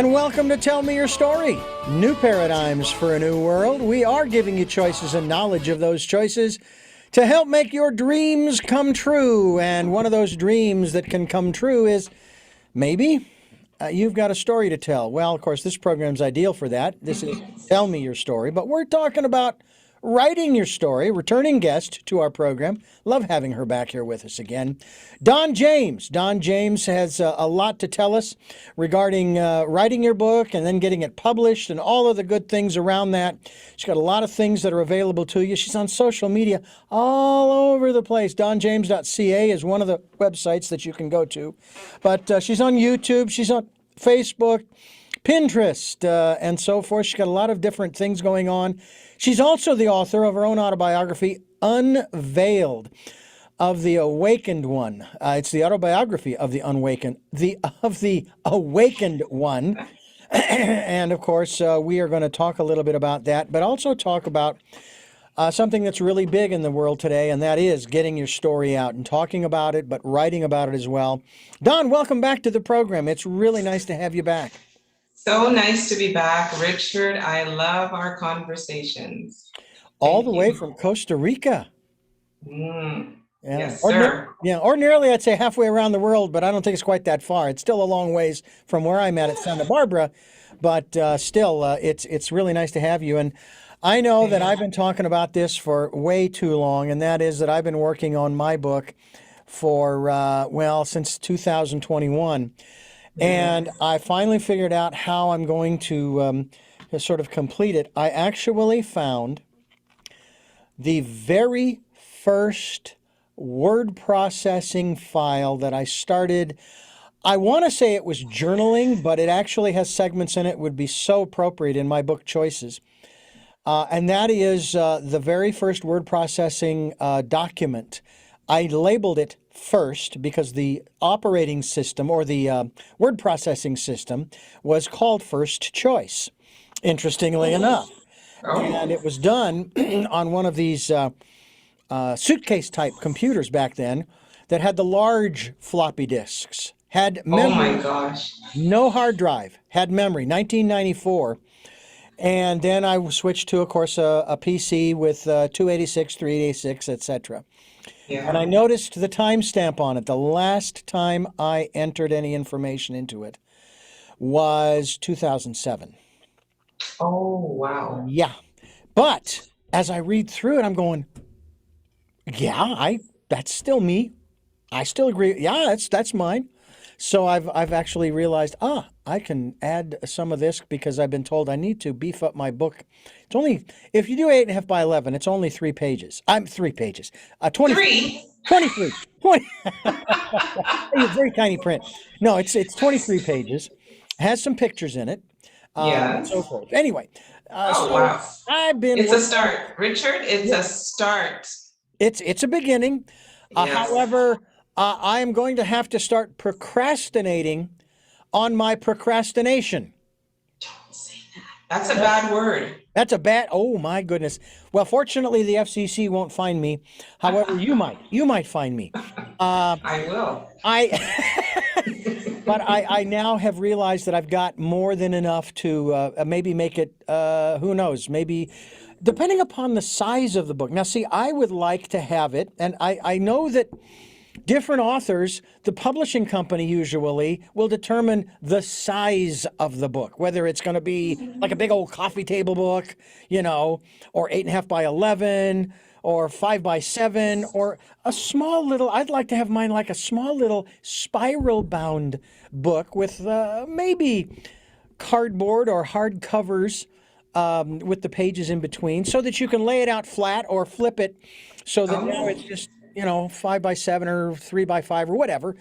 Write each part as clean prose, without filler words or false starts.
And welcome to Tell Me Your Story. New paradigms for a new world. We are giving you choices and knowledge of those choices to help make your dreams come true. And one of those dreams that can come true is maybe you've got a story to tell. Well, of course, this program's ideal for that. This is Tell Me Your Story. But we're talking about writing your story, returning guest to our program. Love having her back here with us again. Dawn James. Dawn James has a lot to tell us regarding writing your book and then getting it published and all of the good things around that. She's got a lot of things that are available to you. She's on social media all over the place. DawnJames.ca is one of the websites that you can go to. But she's on YouTube. She's on Facebook, Pinterest, and so forth. She's got a lot of different things going on. She's also the author of her own autobiography, Unveiled, of the Awakened One. It's the autobiography of the Awakened One. And of course, we are going to talk a little bit about that, but also talk about something that's really big in the world today, and that is getting your story out and talking about it, but writing about it as well. Dawn, welcome back to the program. It's really nice to have you back. So nice to be back, Richard. I love our conversations. All the way from Costa Rica. Yeah. Yes, sir. Ordinarily I'd say halfway around the world, but I don't think it's quite that far. It's still a long ways from where I'm at Santa Barbara, but still, it's really nice to have you. And I know that I've been talking about this for way too long, and that is that I've been working on my book for, since 2021. And I finally figured out how I'm going to sort of complete it. I actually found the very first word processing file that I started. I want to say it was journaling, but it actually has segments in it would be so appropriate in my book choices. And that is the very first word processing document. I labeled it first because the operating system or the word processing system was called First Choice, interestingly enough. And it was done on one of these suitcase type computers back then that had the large floppy disks, had memory. Oh my gosh. No hard drive, had memory, 1994. And then I switched to, of course, a PC with 286, 386, etc. Yeah. And I noticed the timestamp on it. The last time I entered any information into it was 2007. Oh, wow. Yeah. But as I read through it, I'm going, yeah, that's still me. I still agree. Yeah, that's mine. So I've actually realized, I can add some of this because I've been told I need to beef up my book. It's only, if you do 8.5 by 11, it's only 3 pages. 3 pages. 23. 20. Very tiny print. No, it's 23 pages. Has some pictures in it. And so forth. Anyway. Wow. It's a start. Richard, it's a start. It's a beginning. Yes. However, I am going to have to start procrastinating on my procrastination. Don't say that. That's a bad word. That's a bad, oh my goodness. Well, fortunately, the FCC won't find me. However, you might find me. I will. But I now have realized that I've got more than enough to maybe make it, who knows, maybe depending upon the size of the book. Now, see, I would like to have it, and I know that different authors, the publishing company usually will determine the size of the book, whether it's going to be like a big old coffee table book, or 8.5 by 11, or 5 by 7, or a small little, I'd like to have mine like a small little spiral bound book with maybe cardboard or hard covers with the pages in between so that you can lay it out flat or flip it so that now it's just 5 by 7 or 3 by 5 or whatever.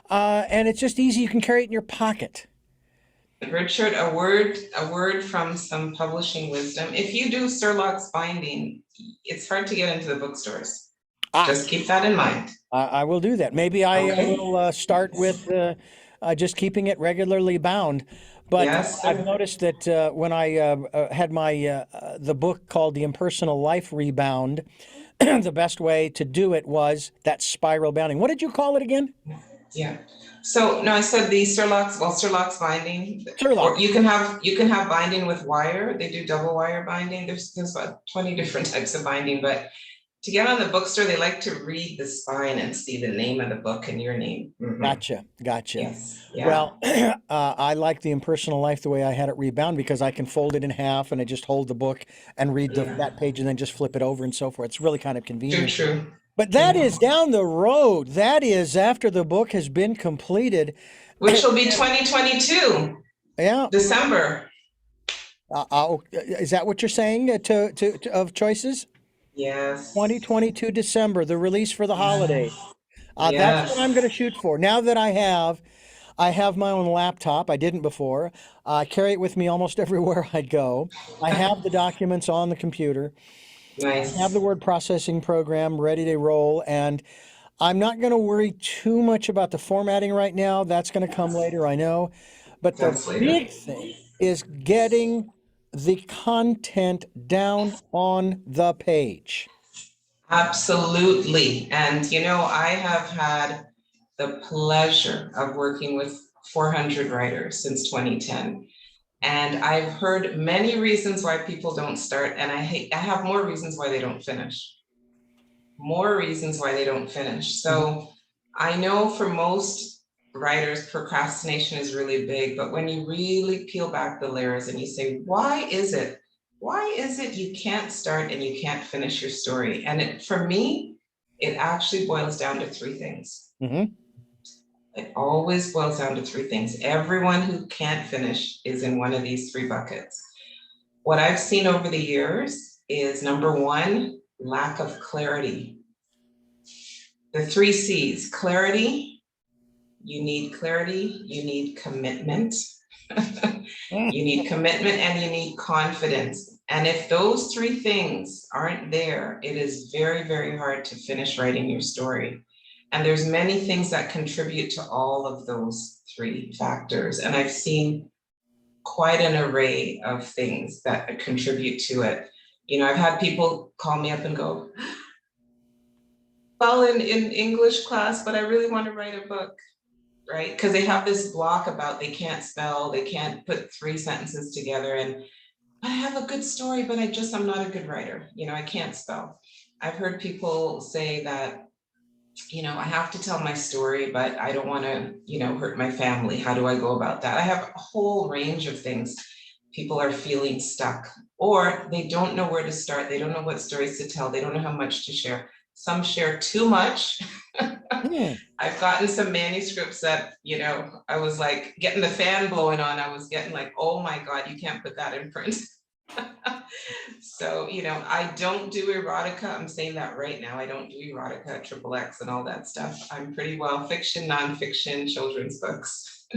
And it's just easy. You can carry it in your pocket. Richard, a word from some publishing wisdom. If you do Surlock's binding, it's hard to get into the bookstores. Just keep that in mind. I will do that. Maybe I will start with just keeping it regularly bound. But yes, I've noticed that when I had my the book called The Impersonal Life Rebound, the best way to do it was that spiral bounding. What did you call it again? Yeah. So no, I said the Surlocks binding, or Sherlock. you can have binding with wire. They do double wire binding. There's about 20 different types of binding, but to get on the bookstore, they like to read the spine and see the name of the book and your name. Gotcha. Yes. Yeah. Well, I like the Impersonal Life the way I had it rebound because I can fold it in half and I just hold the book and read Yeah. that page and then just flip it over and so forth. It's really kind of True. convenient. True. But that Yeah. is down the road. That is after the book has been completed. Which will be 2022, Yeah. December. Is that what you're saying of choices? Yes. 2022 December, the release for the holidays. Yes. That's what I'm going to Yes. shoot for. Now that I have my own laptop. I didn't before. I carry it with me almost everywhere I go. I have the documents on the computer. I have Nice. the word processing program ready to roll, and I'm not going to worry too much about the formatting right now. That's going to come later, I know. But the That's later. big thing is getting the content down on the page. Absolutely. And I have had the pleasure of working with 400 writers since 2010. And I've heard many reasons why people don't start, and I have more reasons why they don't finish. More reasons why they don't finish. Mhm. So I know for most writers, procrastination is really big, but when you really peel back the layers and you say, why is it? Why is it you can't start and you can't finish your story? And for me, it actually boils down to three things. Mhm. It always boils down to three things. Everyone who can't finish is in one of these three buckets. What I've seen over the years is number one, lack of clarity. The three C's: clarity. You need clarity, you need commitment. You need commitment and you need confidence. And if those three things aren't there, it is very, very hard to finish writing your story. And there's many things that contribute to all of those three factors. And I've seen quite an array of things that contribute to it. I've had people call me up and go, well, in English class, but I really want to write a book, right? Because they have this block about they can't spell, they can't put three sentences together. And I have a good story, but I'm not a good writer. I can't spell. I've heard people say that, I have to tell my story, but I don't want to, hurt my family. How do I go about that? I have a whole range of things. People are feeling stuck, or they don't know where to start. They don't know what stories to tell. They don't know how much to share. Some share too much. Hmm. I've gotten some manuscripts that, I was like getting the fan blowing on. I was getting like, oh my God, you can't put that in print. So, I don't do erotica. I'm saying that right now. I don't do erotica, XXX and all that stuff. I'm pretty well fiction, nonfiction, children's books.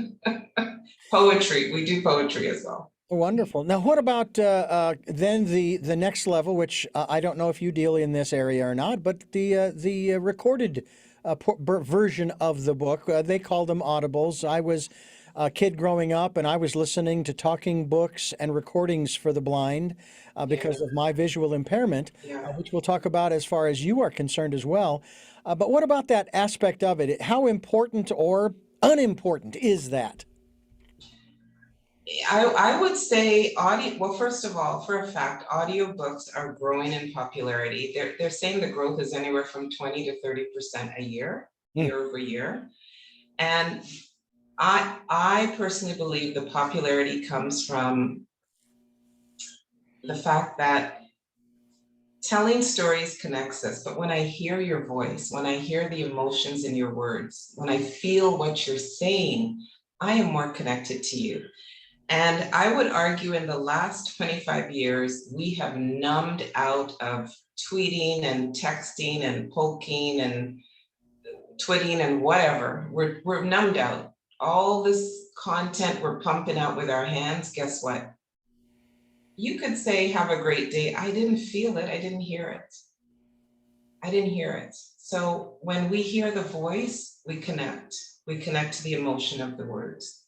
Poetry. We do poetry as well. Wonderful. Now, what about then the next level, which I don't know if you deal in this area or not, but the recorded version of the book. They call them audibles. I was a kid growing up, and I was listening to talking books and recordings for the blind because of my visual impairment, Yeah. which we'll talk about as far as you are concerned as well. But what about that aspect of it? How important or unimportant is that? I would say well, first of all, for a fact, audiobooks are growing in popularity. They're saying the growth is anywhere from 20 to 30% a year, Hmm. year over year. And I personally believe the popularity comes from the fact that telling stories connects us. But when I hear your voice, when I hear the emotions in your words, when I feel what you're saying, I am more connected to you. And I would argue in the last 25 years, we have numbed out of tweeting and texting and poking and twitting and whatever. We're numbed out. All this content we're pumping out with our hands, guess what? You could say, have a great day. I didn't feel it. I didn't hear it. I didn't hear it. So when we hear the voice, we connect. We connect to the emotion of the words.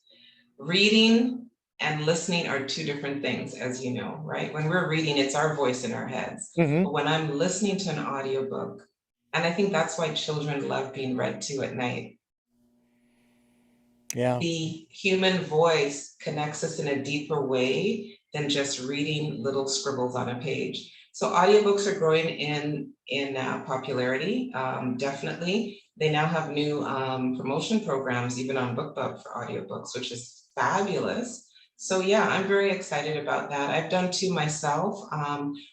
Reading and listening are two different things, as you know, right? When we're reading, it's our voice in our heads. Hmm. But when I'm listening to an audiobook, and I think that's why children love being read to at night, Yeah. The human voice connects us in a deeper way than just reading little scribbles on a page. So audiobooks are growing in popularity, definitely. They now have new promotion programs, even on BookBub for audiobooks, which is fabulous. So yeah, I'm very excited about that. I've done two myself.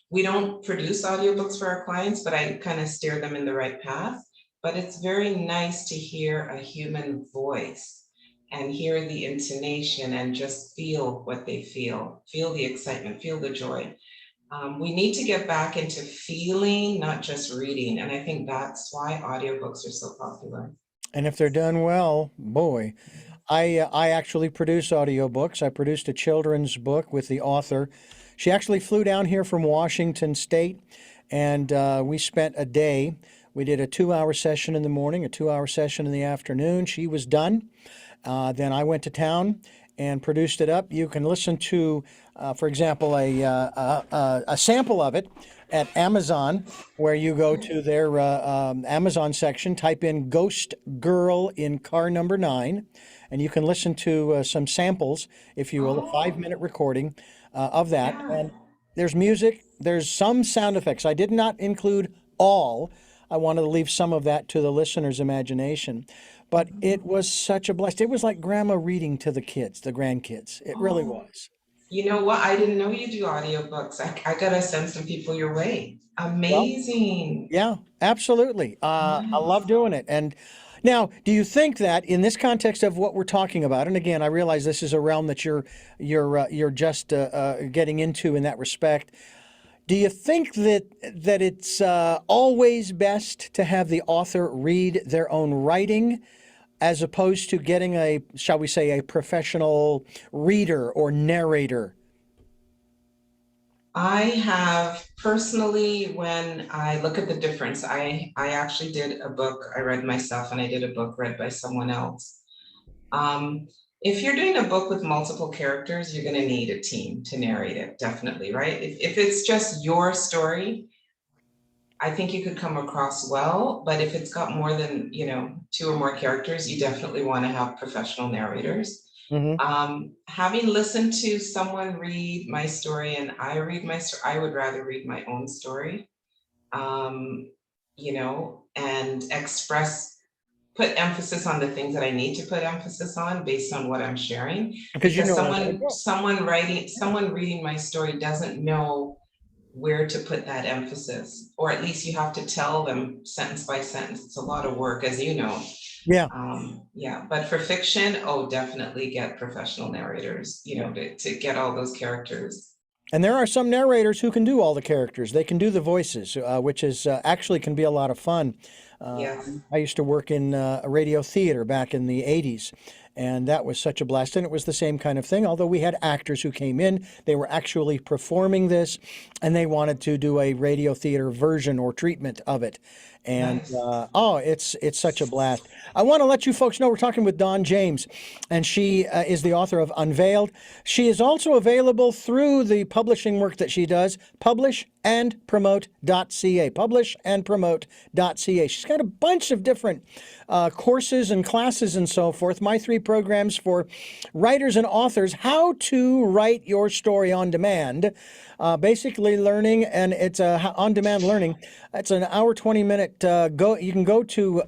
We don't produce audiobooks for our clients, but I kind of steer them in the right path. But it's very nice to hear a human voice and hear the intonation and just feel what they feel the excitement, feel the joy. We need to get back into feeling, not just reading. And I think that's why audiobooks are so popular. And if they're done well, boy, I actually produce audiobooks. I produced a children's book with the author. She actually flew down here from Washington State, and we spent a day. We did a 2-hour session in the morning, a 2-hour session in the afternoon. She was done. Then I went to town and produced it up. You can listen to, for example, a sample of it at Amazon, where you go to their Amazon section, type in Ghost Girl in car number 9, and you can listen to some samples, if you will, a Oh, 5-minute recording of that. yeah. And there's music, there's some sound effects. I did not include all. I wanted to leave some of that to the listener's imagination. But it was such a blast. It was like grandma reading to the kids, the grandkids. It really Oh, was. you know what? I didn't know you do audiobooks. I gotta send some people your way. Well, Amazing. yeah, absolutely. I love Nice. doing it. And now, do you think that in this context of what we're talking about, and again, I realize this is a realm that you're just getting into in that respect. Do you think that it's always best to have the author read their own writing, as opposed to getting a, shall we say, a professional reader or narrator? I have personally, when I look at the difference, I actually did a book I read myself, and I did a book read by someone else. Um, if you're doing a book with multiple characters, you're going to need a team to narrate it, definitely, right? If it's just your story, I think you could come across well, but if it's got more than, two or more characters, you definitely want to have professional narrators. Hmm. Having listened to someone read my story and I read my story, I would rather read my own story, um, and put emphasis on the things that I need to put emphasis on based on what I'm sharing. Because you Because know where I'm going to someone, go. someone writing, Yeah. someone reading my story doesn't know where to put that emphasis, or at least you have to tell them sentence by sentence. It's a lot of work, as you know. Yeah. Yeah, but for fiction, oh, definitely get professional narrators, to get all those characters. And there are some narrators who can do all the characters. They can do the voices, which is actually can be a lot of fun. Uh, Yes, I used to work in a radio theater back in the 80s, and that was such a blast. And it was the same kind of thing, although we had actors who came in, they were actually performing this, and they wanted to do a radio theater version or treatment of it. And nice. oh, it's such a blast. I want to let you folks know we're talking with Dawn James, and she is the author of Unveiled. She is also available through the publishing work that she does, publishandpromote.ca, publishandpromote.ca. She's got a bunch of different courses and classes and so forth. My 3 programs for writers and authors, how to write your story on demand. Basically learning, and it's on-demand learning. It's an hour, 20-minute go. You can go to,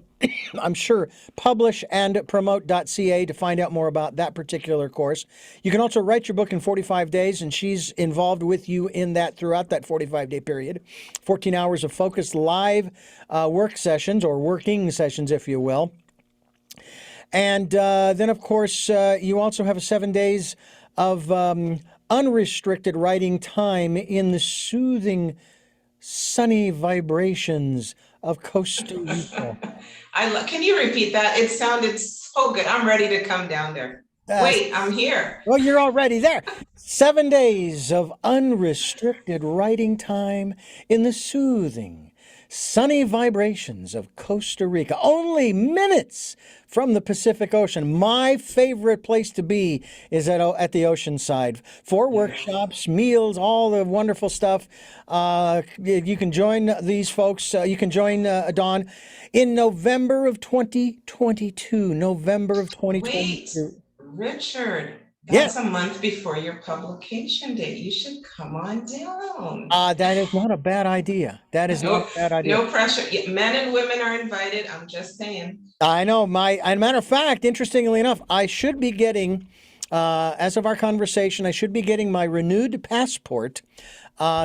I'm sure, publishandpromote.ca to find out more about that particular course. You can also write your book in 45 days, and she's involved with you in that throughout that 45-day period. 14 hours of focused live work sessions, or working sessions, if you will. And then, of course, you also have 7 days of unrestricted writing time in the soothing, sunny vibrations of Costa Rica. Can you repeat that? It sounded so good. I'm ready to come down there. Uh, Wait, I'm here. well, you're already there. 7 days of unrestricted writing time in the soothing, sunny vibrations of Costa Rica, only minutes from the Pacific Ocean. My favorite place to be is at the ocean side for workshops, meals, all the wonderful stuff. You can join these folks. You can join Dawn in November of 2022. November of Wait, 2022. Richard, Yes. that's a month before your publication date. You should come on down. That is not a bad idea. That is not No, a bad idea. no pressure. Men and women are invited. I'm just saying. I know. As a matter of fact, interestingly enough, I should be getting, as of our conversation, I should be getting my renewed passport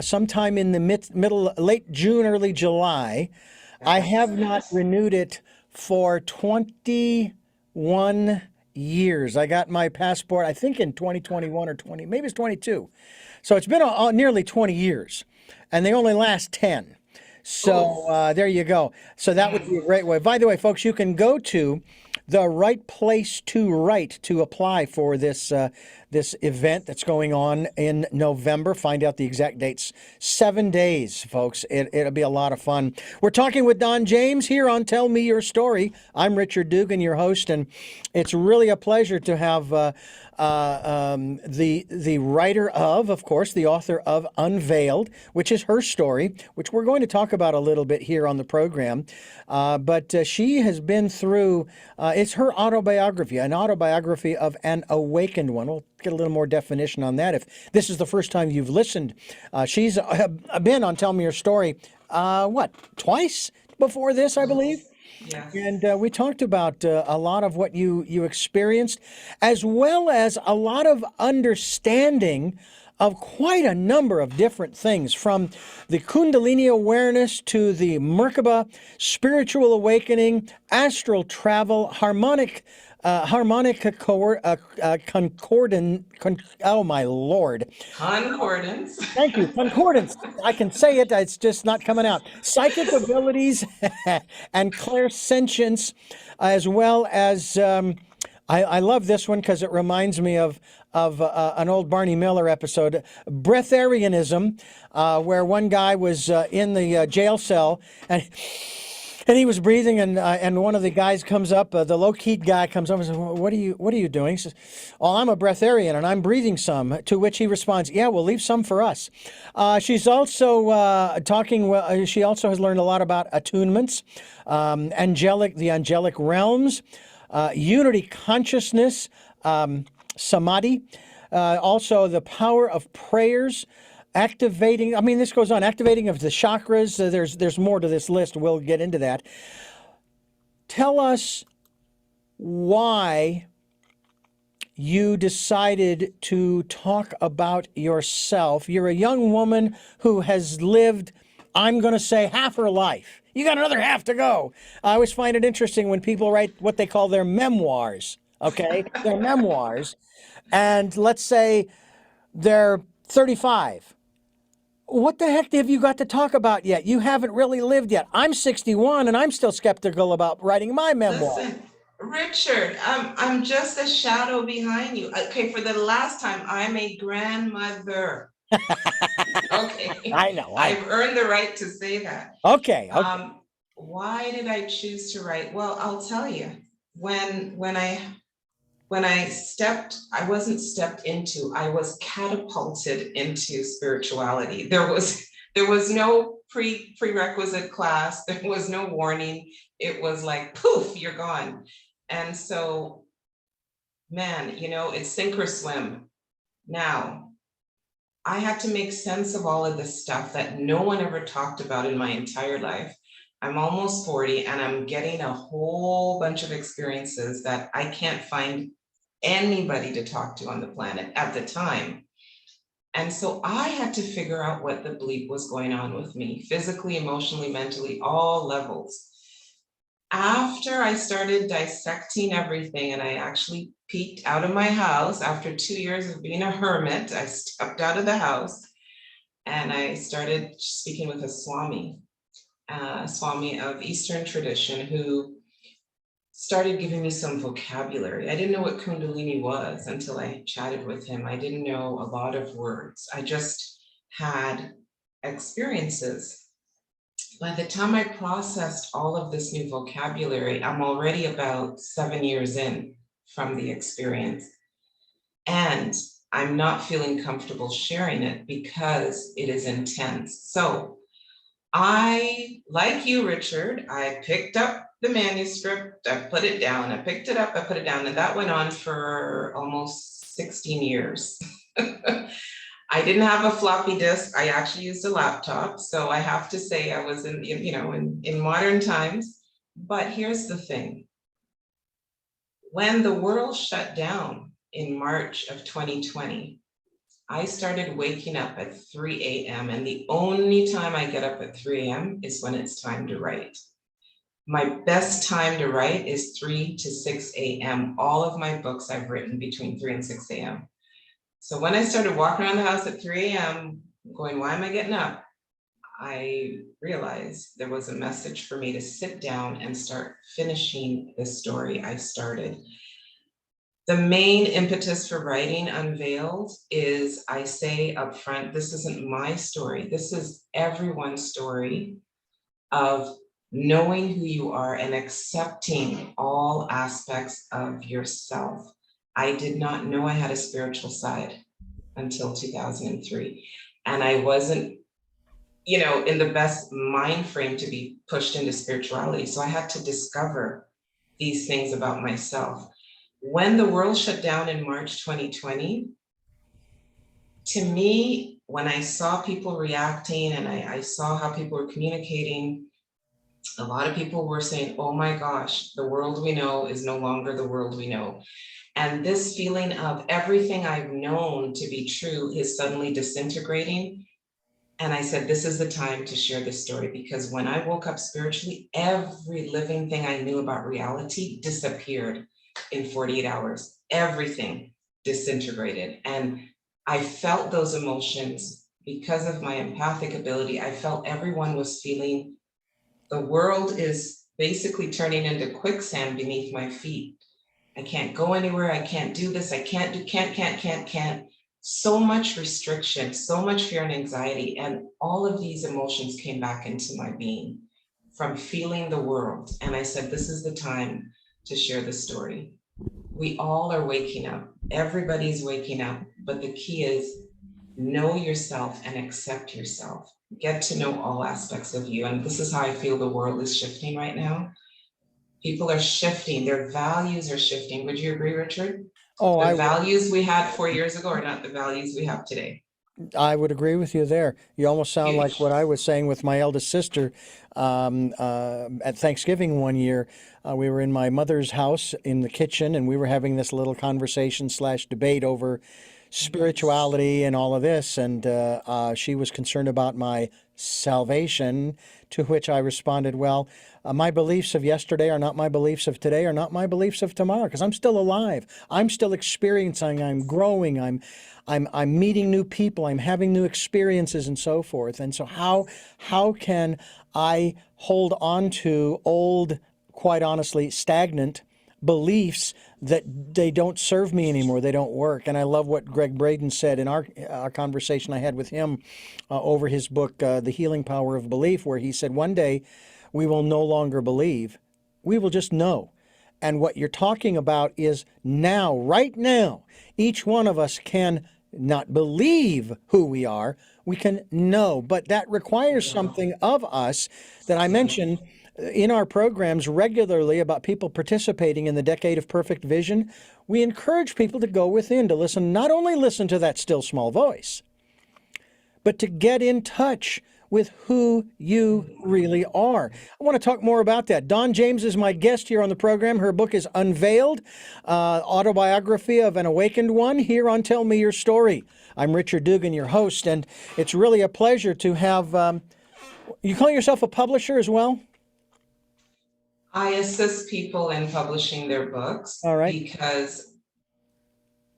sometime in the late June, early July. I have not renewed it for 21 years. I got my passport, I think, in 2021 or 20, maybe it's 22. So it's been nearly 20 years, and they only last 10. So there you go. So that would be a great way. By the way, folks, you can go to the right place to write to apply for this this event that's going on in November. Find out the exact dates. 7 days, folks. It'll be a lot of fun. We're talking with Don James here on Tell Me Your Story. I'm Richard Dugan, your host, and it's really a pleasure to have the writer of course, the author of Unveiled, which is her story, which we're going to talk about a little bit here on the program. But she has been through, it's her autobiography, an autobiography of an awakened one. We'll get a little more definition on that if this is the first time you've listened. She's been on Tell Me Your Story, twice before this, I believe? Yes. And we talked about a lot of what you experienced, as well as a lot of understanding of quite a number of different things, from the Kundalini awareness to the Merkaba, spiritual awakening, astral travel, harmonic oh my Lord. Concordance. Thank you. Concordance. I can say it. It's just not coming out. Psychic abilities and clairsentience, as well as I love this one because it reminds me of an old Barney Miller episode, breatharianism, where one guy was in the jail cell and he was breathing, and one of the guys comes up, the low-key guy comes up and says, what are you doing? He says, oh, I'm a breatharian, and I'm breathing some, to which he responds, yeah, well, leave some for us. She's also she also has learned a lot about attunements, the angelic realms, unity consciousness, samadhi, also the power of prayers, activating, this goes on, activating of the chakras. There's more to this list. We'll get into that. Tell us why you decided to talk about yourself. You're a young woman who has lived, I'm going to say, half her life. You got another half to go. I always find it interesting when people write what they call their memoirs, okay? Their memoirs. And let's say they're 35. What the heck have you got to talk about yet? You haven't really lived yet. I'm 61 and I'm still skeptical about writing my memoir. Listen, Richard, I'm just a shadow behind you. Okay, for the last time, I'm a grandmother. Okay. I know. I've earned the right to say that. Okay. Why did I choose to write? Well, I'll tell you. When I wasn't stepped into, I was catapulted into spirituality. There was no prerequisite class. There was no warning. It was like, poof, you're gone. And so, man, it's sink or swim. Now, I had to make sense of all of this stuff that no one ever talked about in my entire life. I'm almost 40 and I'm getting a whole bunch of experiences that I can't find anybody to talk to on the planet at the time. And so I had to figure out what the bleep was going on with me, physically, emotionally, mentally, all levels. After I started dissecting everything and I actually peeked out of my house after 2 years of being a hermit, I stepped out of the house and I started speaking with a Swami of Eastern tradition, who started giving me some vocabulary. I didn't know what Kundalini was until I chatted with him. I didn't know a lot of words. I just had experiences. by the time I processed all of this new vocabulary, I'm already about 7 years in from the experience. And I'm not feeling comfortable sharing it because it is intense. So I, like you, Richard, I picked up the manuscript, I put it down, I picked it up, I put it down, and that went on for almost 16 years. I didn't have a floppy disk. I actually used a laptop. So I have to say I was in modern times. But here's the thing. When the world shut down in March of 2020, I started waking up at 3 a.m. And the only time I get up at 3 a.m. is when it's time to write. My best time to write is 3 to 6 a.m. All of my books I've written between 3 and 6 a.m. So when I started walking around the house at 3 a.m. going, why am I getting up? I realized there was a message for me to sit down and start finishing the story I started. The main impetus for writing Unveiled is I say up front, this isn't my story. This is everyone's story of knowing who you are and accepting all aspects of yourself. I did not know I had a spiritual side until 2003. And I wasn't, in the best mind frame to be pushed into spirituality. So I had to discover these things about myself. When the world shut down in March 2020, to me, when I saw people reacting and I saw how people were communicating, a lot of people were saying, oh my gosh, the world we know is no longer the world we know. And this feeling of everything I've known to be true is suddenly disintegrating. And I said, this is the time to share this story, because when I woke up spiritually, every living thing I knew about reality disappeared in 48 hours. Everything disintegrated. And I felt those emotions because of my empathic ability. I felt everyone was feeling the world is basically turning into quicksand beneath my feet. I can't go anywhere. I can't do this. I can't do, can't. So much restriction, so much fear and anxiety. And all of these emotions came back into my being from feeling the world. And I said, this is the time to share the story. We all are waking up. Everybody's waking up. But the key is know yourself and accept yourself. Get to know all aspects of you. And this is how I feel the world is shifting right now. People are shifting, their values are shifting. Would you agree, Richard? Oh, The values we had 4 years ago are not the values we have today. I would agree with you there. You almost sound like Huge. what I was saying with my eldest sister at Thanksgiving one year. We were in my mother's house in the kitchen, and we were having this little conversation slash debate over spirituality and all of this. And she was concerned about my salvation, to which I responded, well, my beliefs of yesterday are not my beliefs of today, are not my beliefs of tomorrow, because I'm still alive. I'm still experiencing, I'm growing, I'm meeting new people, I'm having new experiences and so forth. And so how can I hold on to old, quite honestly, stagnant beliefs that they don't serve me anymore, they don't work? And I love what Greg Braden said in our conversation I had with him over his book, The Healing Power of Belief, where he said one day we will no longer believe, we will just know. And what you're talking about is now, right now, each one of us can not believe who we are, we can know. But that requires something of us that I mentioned in our programs regularly about people participating in the Decade of Perfect Vision. We encourage people to go within, to listen, not only listen to that still small voice, but to get in touch with who you really are. I want to talk more about that. Dawn James is my guest here on the program. Her book is Unveiled, Autobiography of an Awakened One, here on Tell Me Your Story. I'm Richard Dugan, your host, and it's really a pleasure to have, you call yourself a publisher as well? I assist people in publishing their books All right. because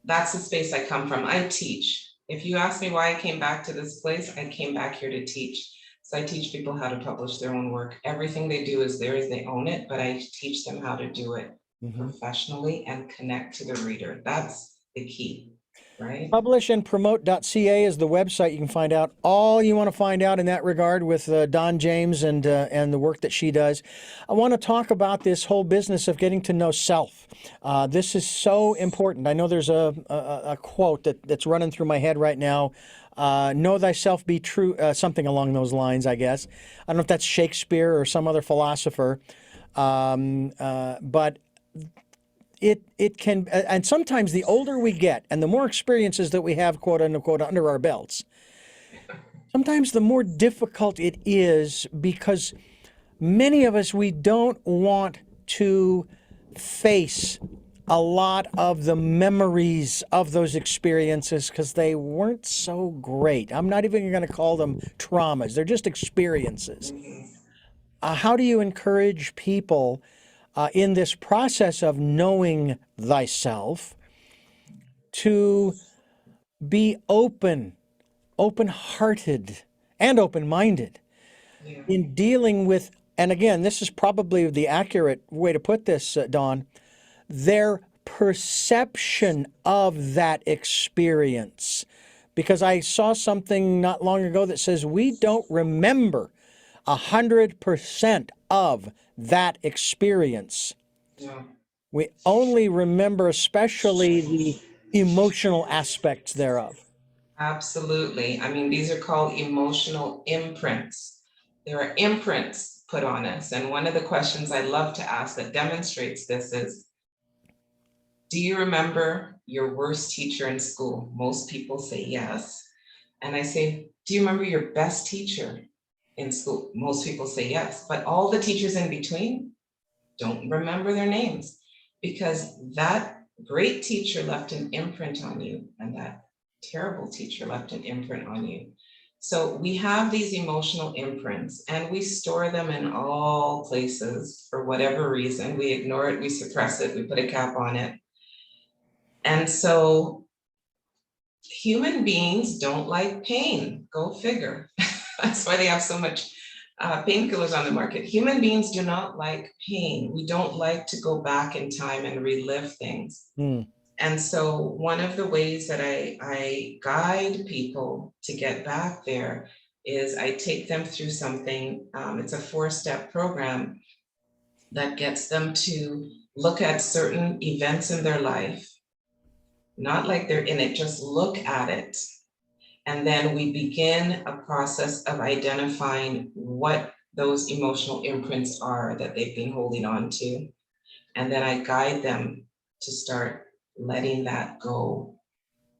that's the space I come from. I teach. If you ask me why I came back to this place, I came back here to teach. So I teach people how to publish their own work. Everything they do is theirs, they own it, but I teach them how to do it professionally and connect to the reader. That's the key. right? Publishandpromote.ca is the website. You can find out all you want to find out in that regard with Don James and the work that she does. I want to talk about this whole business of getting to know self. This is so important. I know there's a quote that's running through my head right now. Know thyself, be true, something along those lines, I guess. I don't know if that's Shakespeare or some other philosopher, but it can, and sometimes the older we get and the more experiences that we have, quote unquote, under our belts, sometimes the more difficult it is, because many of us, we don't want to face a lot of the memories of those experiences because they weren't so great. I'm not even going to call them traumas. They're just experiences. How do you encourage people in this process of knowing thyself to be open-hearted, and open-minded in dealing with, and again, this is probably the accurate way to put this, Dawn, their perception of that experience? Because I saw something not long ago that says we don't remember 100% of that experience. Yeah. We only remember especially the emotional aspects thereof. Absolutely. I mean, these are called emotional imprints. There are imprints put on us. And one of the questions I love to ask that demonstrates this is, do you remember your worst teacher in school? Most people say yes. And I say, do you remember your best teacher in school? Most people say yes. But all the teachers in between don't remember their names, because that great teacher left an imprint on you, and that terrible teacher left an imprint on you. So we have these emotional imprints, and we store them in all places for whatever reason. We ignore it, we suppress it, we put a cap on it. And so human beings don't like pain. Go figure. That's why they have so much painkillers on the market. Human beings do not like pain. We don't like to go back in time and relive things. And so one of the ways that I guide people to get back there is I take them through something. It's a 4-step program that gets them to look at certain events in their life, not like they're in it, just look at it. And then we begin a process of identifying what those emotional imprints are that they've been holding on to. And then I guide them to start letting that go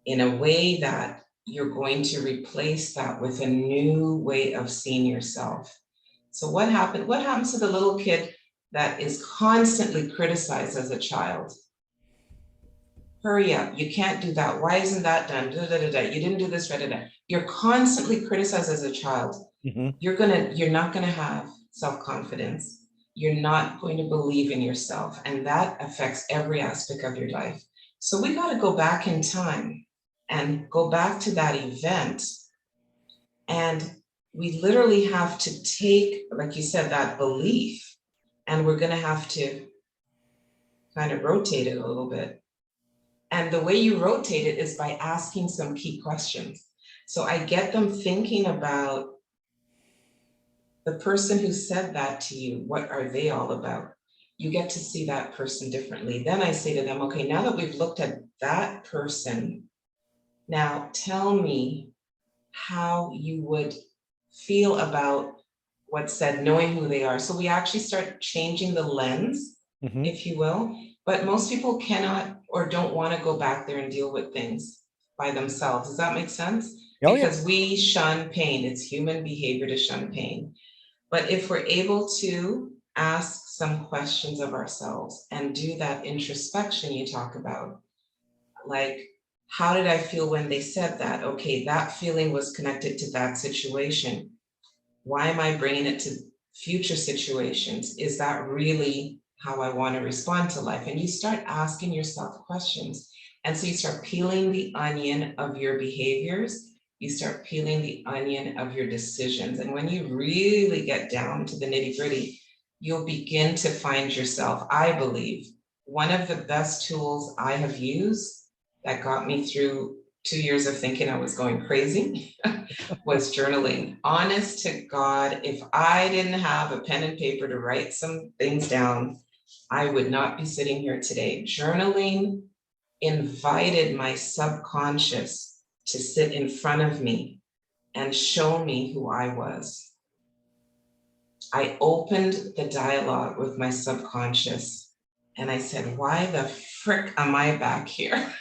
in a way that you're going to replace that with a new way of seeing yourself. So what happens to the little kid that is constantly criticized as a child? Hurry up, you can't do that. Why isn't that done? Da, da, da, da. You didn't do this, da, da, da. You're constantly criticized as a child. You're not gonna have self-confidence. You're not going to believe in yourself. And that affects every aspect of your life. So we gotta go back in time and go back to that event. And we literally have to take, like you said, that belief, and we're gonna have to kind of rotate it a little bit. And the way you rotate it is by asking some key questions. So I get them thinking about the person who said that to you. What are they all about? You get to see that person differently. Then I say to them, okay, now that we've looked at that person, now tell me how you would feel about what's said, knowing who they are. So we actually start changing the lens, if you will. But most people cannot or don't want to go back there and deal with things by themselves. Does that make sense? Oh, because we shun pain. It's human behavior to shun pain. But if we're able to ask some questions of ourselves and do that introspection you talk about, like, how did I feel when they said that? Okay, that feeling was connected to that situation. Why am I bringing it to future situations? Is that really how I want to respond to life? And you start asking yourself questions. And so you start peeling the onion of your behaviors. You start peeling the onion of your decisions. And when you really get down to the nitty-gritty, you'll begin to find yourself. I believe one of the best tools I have used that got me through 2 years of thinking I was going crazy, was journaling. Honest to God, if I didn't have a pen and paper to write some things down, I would not be sitting here today. Journaling invited my subconscious to sit in front of me and show me who I was. I opened the dialogue with my subconscious and I said, why the frick am I back here?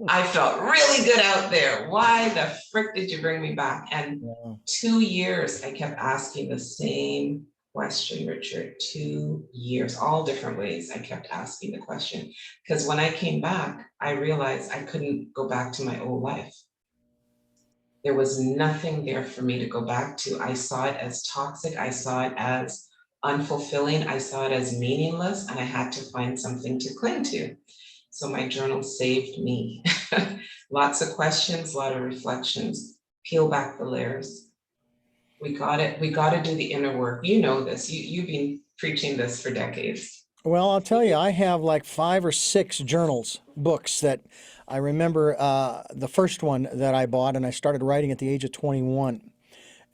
I felt really good out there. Why the frick did you bring me back? And 2 years, I kept asking the same question, Richard. 2 years, all different ways. I kept asking the question because when I came back, I realized I couldn't go back to my old life. There was nothing there for me to go back to. I saw it as toxic. I saw it as unfulfilling. I saw it as meaningless, and I had to find something to cling to. So my journal saved me. Lots of questions, a lot of reflections. Peel back the layers. We got it. We got to do the inner work. You know this. You've been preaching this for decades. Well, I'll tell you, I have like 5 or 6 journals, books that I remember the first one that I bought, and I started writing at the age of 21.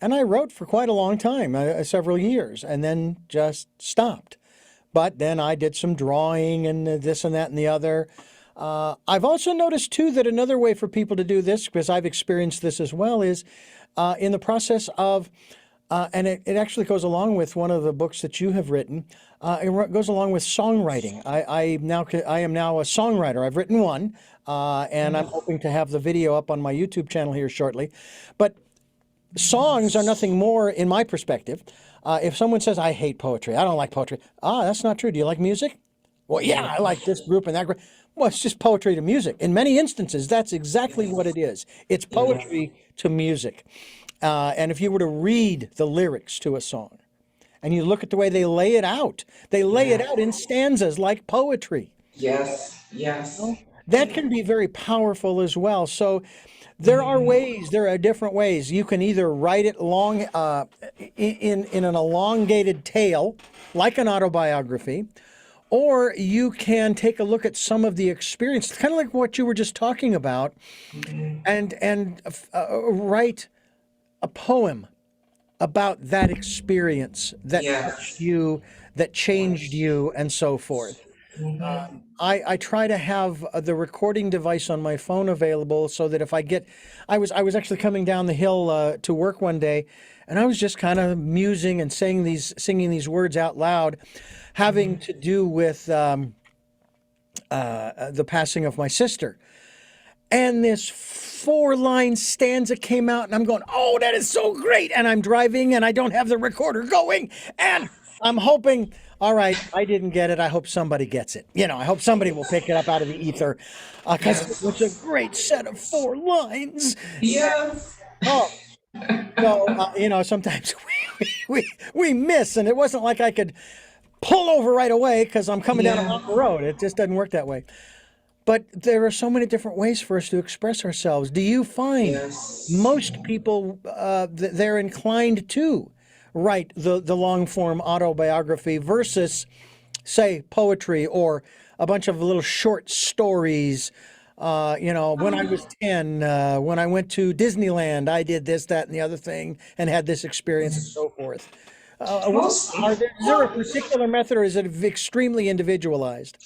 And I wrote for quite a long time, several years, and then just stopped. But then I did some drawing and this and that and the other. I've also noticed, too, that another way for people to do this, because I've experienced this as well, is in the process of, and it actually goes along with one of the books that you have written, it goes along with songwriting. I am now a songwriter. I've written one, and I'm hoping to have the video up on my YouTube channel here shortly. But songs are nothing more, in my perspective. If someone says, I hate poetry, I don't like poetry. That's not true. Do you like music? Well, yeah, I like this group and that group. Well, it's just poetry to music. In many instances, that's exactly what it is. It's poetry to music. And if you were to read the lyrics to a song and you look at the way they lay it out in stanzas like poetry. Yes, yes. That can be very powerful as well. So there are different ways. You can either write it long in an elongated tale, like an autobiography, or you can take a look at some of the experience, kind of like what you were just talking about, and write a poem about that experience that touched you, that changed you, and so forth. I try to have the recording device on my phone available so that if I was actually coming down the hill to work one day, and I was just kind of musing and singing these words out loud, having to do with the passing of my sister. And this 4-line stanza came out, and I'm going, oh, that is so great. And I'm driving, and I don't have the recorder going, and I'm hoping, all right, I didn't get it. I hope somebody gets it. I hope somebody will pick it up out of the ether, because it was a great set of 4 lines. Yes. Oh, so, sometimes we miss, and it wasn't like I could pull over right away because I'm coming down a mountain road. It just doesn't work that way. But there are so many different ways for us to express ourselves. Do you find most people, they're inclined to write the long-form autobiography versus, say, poetry or a bunch of little short stories? When I was 10, when I went to Disneyland, I did this, that, and the other thing, and had this experience, and so forth. Is there a particular method, or is it extremely individualized?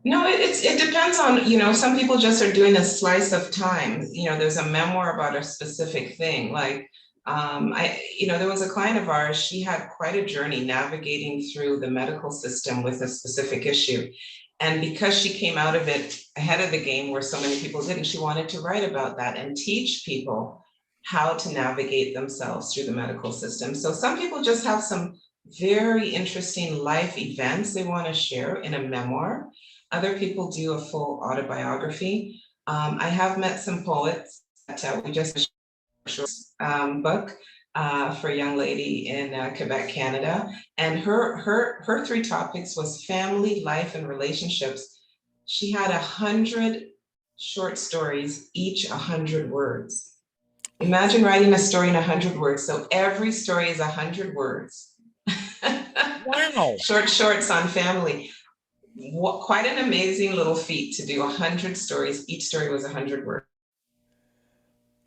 No, it depends on, some people just are doing a slice of time. There's a memoir about a specific thing. Like, there was a client of ours, she had quite a journey navigating through the medical system with a specific issue. And because she came out of it ahead of the game where so many people didn't, she wanted to write about that and teach people how to navigate themselves through the medical system. So some people just have some very interesting life events they want to share in a memoir. Other people do a full autobiography. I have met some poets that we just finished a short book for a young lady in Quebec, Canada. And her 3 topics was family, life, and relationships. She had 100 short stories, each 100 words. Imagine writing a story in 100 words. So every story is 100 words. Wow. Shorts on family. quite an amazing little feat to do 100 stories. Each story was 100 words.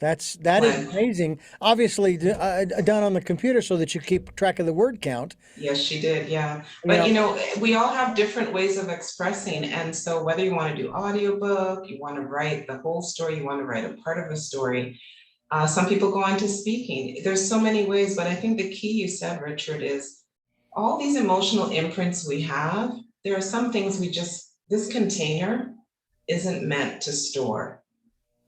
That is amazing. Obviously, done on the computer so that you keep track of the word count. Yes, she did. Yeah. You But know, we all have different ways of expressing. And so whether you want to do audiobook, you want to write the whole story, you want to write a part of a story. Some people go on to speaking. There's so many ways, but I think the key you said, Richard, is all these emotional imprints we have. There are some things this container isn't meant to store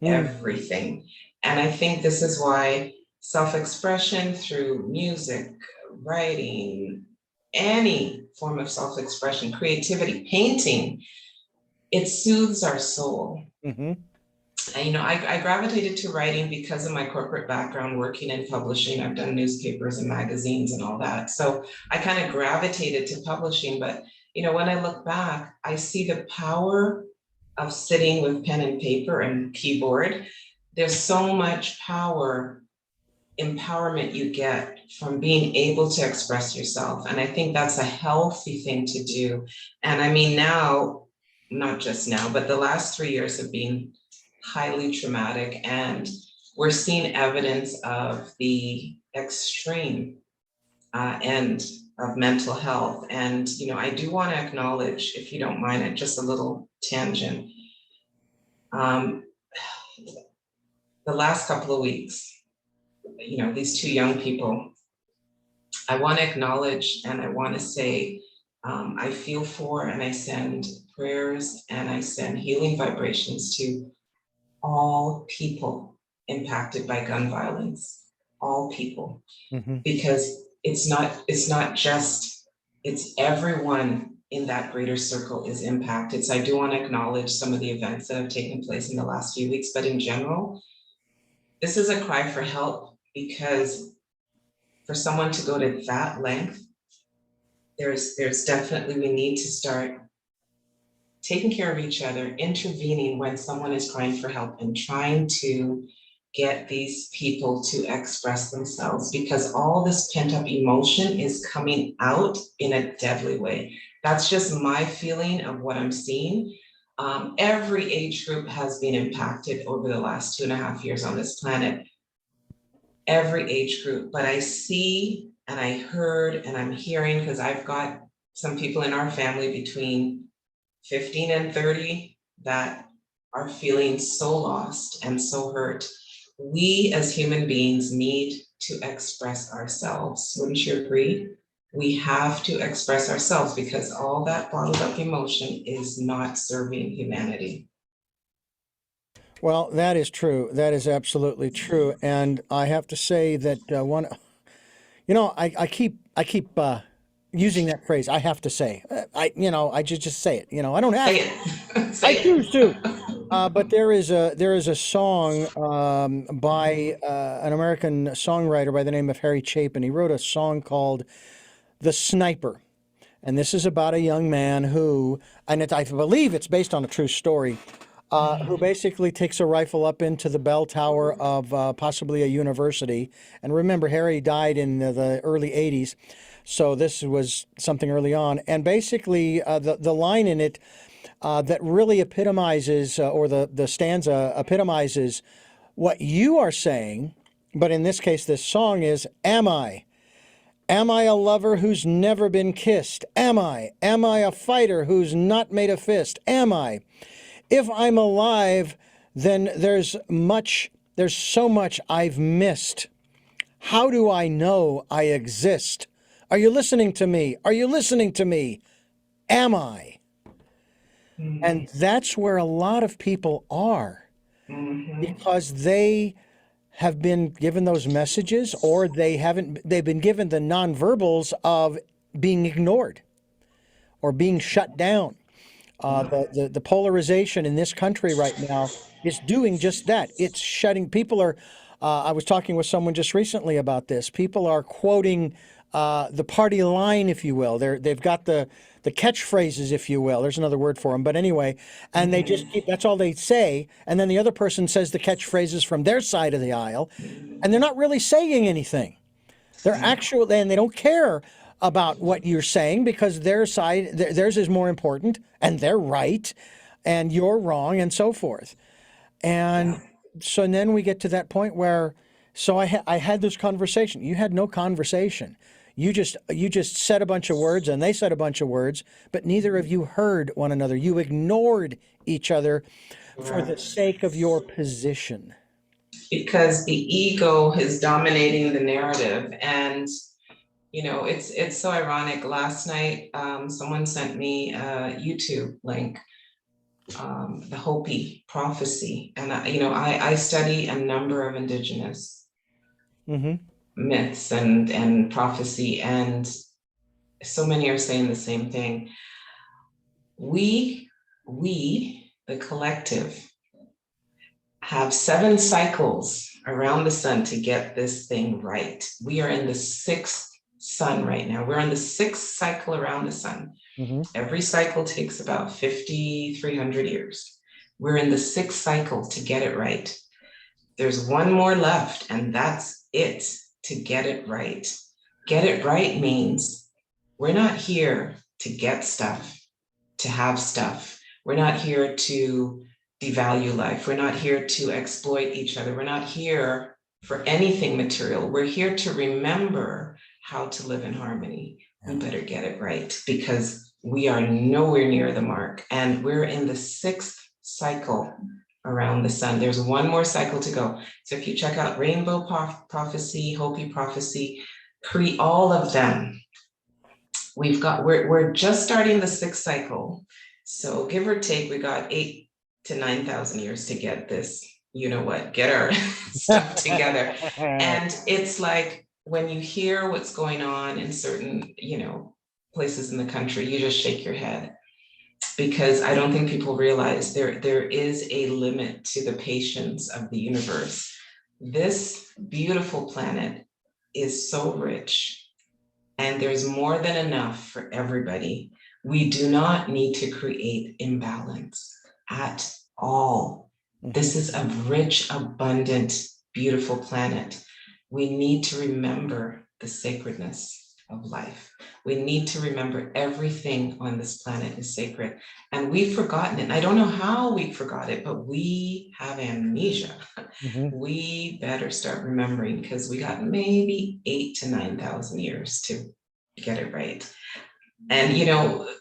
everything. And I think this is why self-expression through music, writing, any form of self-expression, creativity, painting, it soothes our soul. And, I gravitated to writing because of my corporate background, working in publishing. I've done newspapers and magazines and all that. So I kind of gravitated to publishing. But, when I look back, I see the power of sitting with pen and paper and keyboard. There's so much empowerment you get from being able to express yourself. And I think that's a healthy thing to do. And I mean, now, not just now, but the last 3 years have been highly traumatic, and we're seeing evidence of the extreme end of mental health. And, I do want to acknowledge, if you don't mind, just a little tangent. The last couple of weeks, these two young people, I want to acknowledge and I want to say, I feel for, and I send prayers and I send healing vibrations to all people impacted by gun violence, all people, because it's everyone in that greater circle is impacted. So I do want to acknowledge some of the events that have taken place in the last few weeks, but in general, this is a cry for help, because for someone to go to that length, there's definitely, we need to start taking care of each other, intervening when someone is crying for help, and trying to get these people to express themselves, because all this pent-up emotion is coming out in a deadly way. That's just my feeling of what I'm seeing. Every age group has been impacted over the last 2.5 years on this planet. Every age group, but I see and I heard and I'm hearing, because I've got some people in our family between 15 and 30 that are feeling so lost and so hurt. We as human beings need to express ourselves. Wouldn't you agree? We have to express ourselves, because all that bottled up emotion is not serving humanity. Well, that is true. That is absolutely true. And I have to say that I keep using that phrase. I have to say, I just say it. I don't have to. Say I choose to. But there is a song by an American songwriter by the name of Harry Chapin. He wrote a song called "The Sniper," and this is about a young man who, I believe it's based on a true story, who basically takes a rifle up into the bell tower of possibly a university. And remember, Harry died in the early 80s, so this was something early on. And basically, the line in it that really epitomizes, or the stanza epitomizes what you are saying, but in this case, this song is, am I? Am I a lover who's never been kissed? Am I? Am I a fighter who's not made a fist? Am I? If I'm alive, then there's so much I've missed. How do I know I exist? Are you listening to me? Are you listening to me? Am I? And that's where a lot of people are, because they have been given those messages, or they've been given the nonverbals of being ignored or being shut down. The polarization in this country right now is doing just that. It's shutting people. I was talking with someone just recently about this. People are quoting the party line, if you will. They've got the catchphrases, if you will. There's another word for them, but anyway, and they just that's all they say. And then the other person says the catchphrases from their side of the aisle, and they're not really saying anything. They're actually, and they don't care about what you're saying because their side, theirs is more important, and they're right, and you're wrong, and so forth. And Yeah. so then we get to that point where, so I had this conversation. You had no conversation. You just said a bunch of words and they said a bunch of words, but neither of you heard one another. You ignored each other for the Correct. sake of your position. Because the ego is dominating the narrative. And it's so ironic. Last night, someone sent me a YouTube link, the Hopi Prophecy, and I study a number of indigenous Mm-hmm. myths and prophecy, and so many are saying the same thing. We, the collective, have 7 cycles around the sun to get this thing right. We are in the 6th sun right now. We're on the 6th cycle around the sun. Mm-hmm. Every cycle takes about 5,300 years. We're in the 6th cycle to get it right. There's one more left, and that's it to get it right. Get it right means we're not here to get stuff, to have stuff. We're not here to devalue life. We're not here to exploit each other. We're not here for anything material. We're here to remember how to live in harmony. We better get it right because we are nowhere near the mark, and we're in the 6th cycle around the sun. There's one more cycle to go. So if you check out Rainbow Prophecy, Hopi Prophecy, all of them, we're just starting the 6th cycle. So give or take, we got 8,000 to 9,000 years to get this, get our stuff together. And it's like, when you hear what's going on in certain, places in the country, you just shake your head, because I don't think people realize there is a limit to the patience of the universe. This beautiful planet is so rich, and there's more than enough for everybody. We do not need to create imbalance at all. This is a rich, abundant, beautiful planet. We need to remember the sacredness of life. We need to remember everything on this planet is sacred, and we've forgotten it. I don't know how we forgot it, but we have amnesia. Mm-hmm. We better start remembering, because we got maybe 8,000 to 9,000 years to get it right. And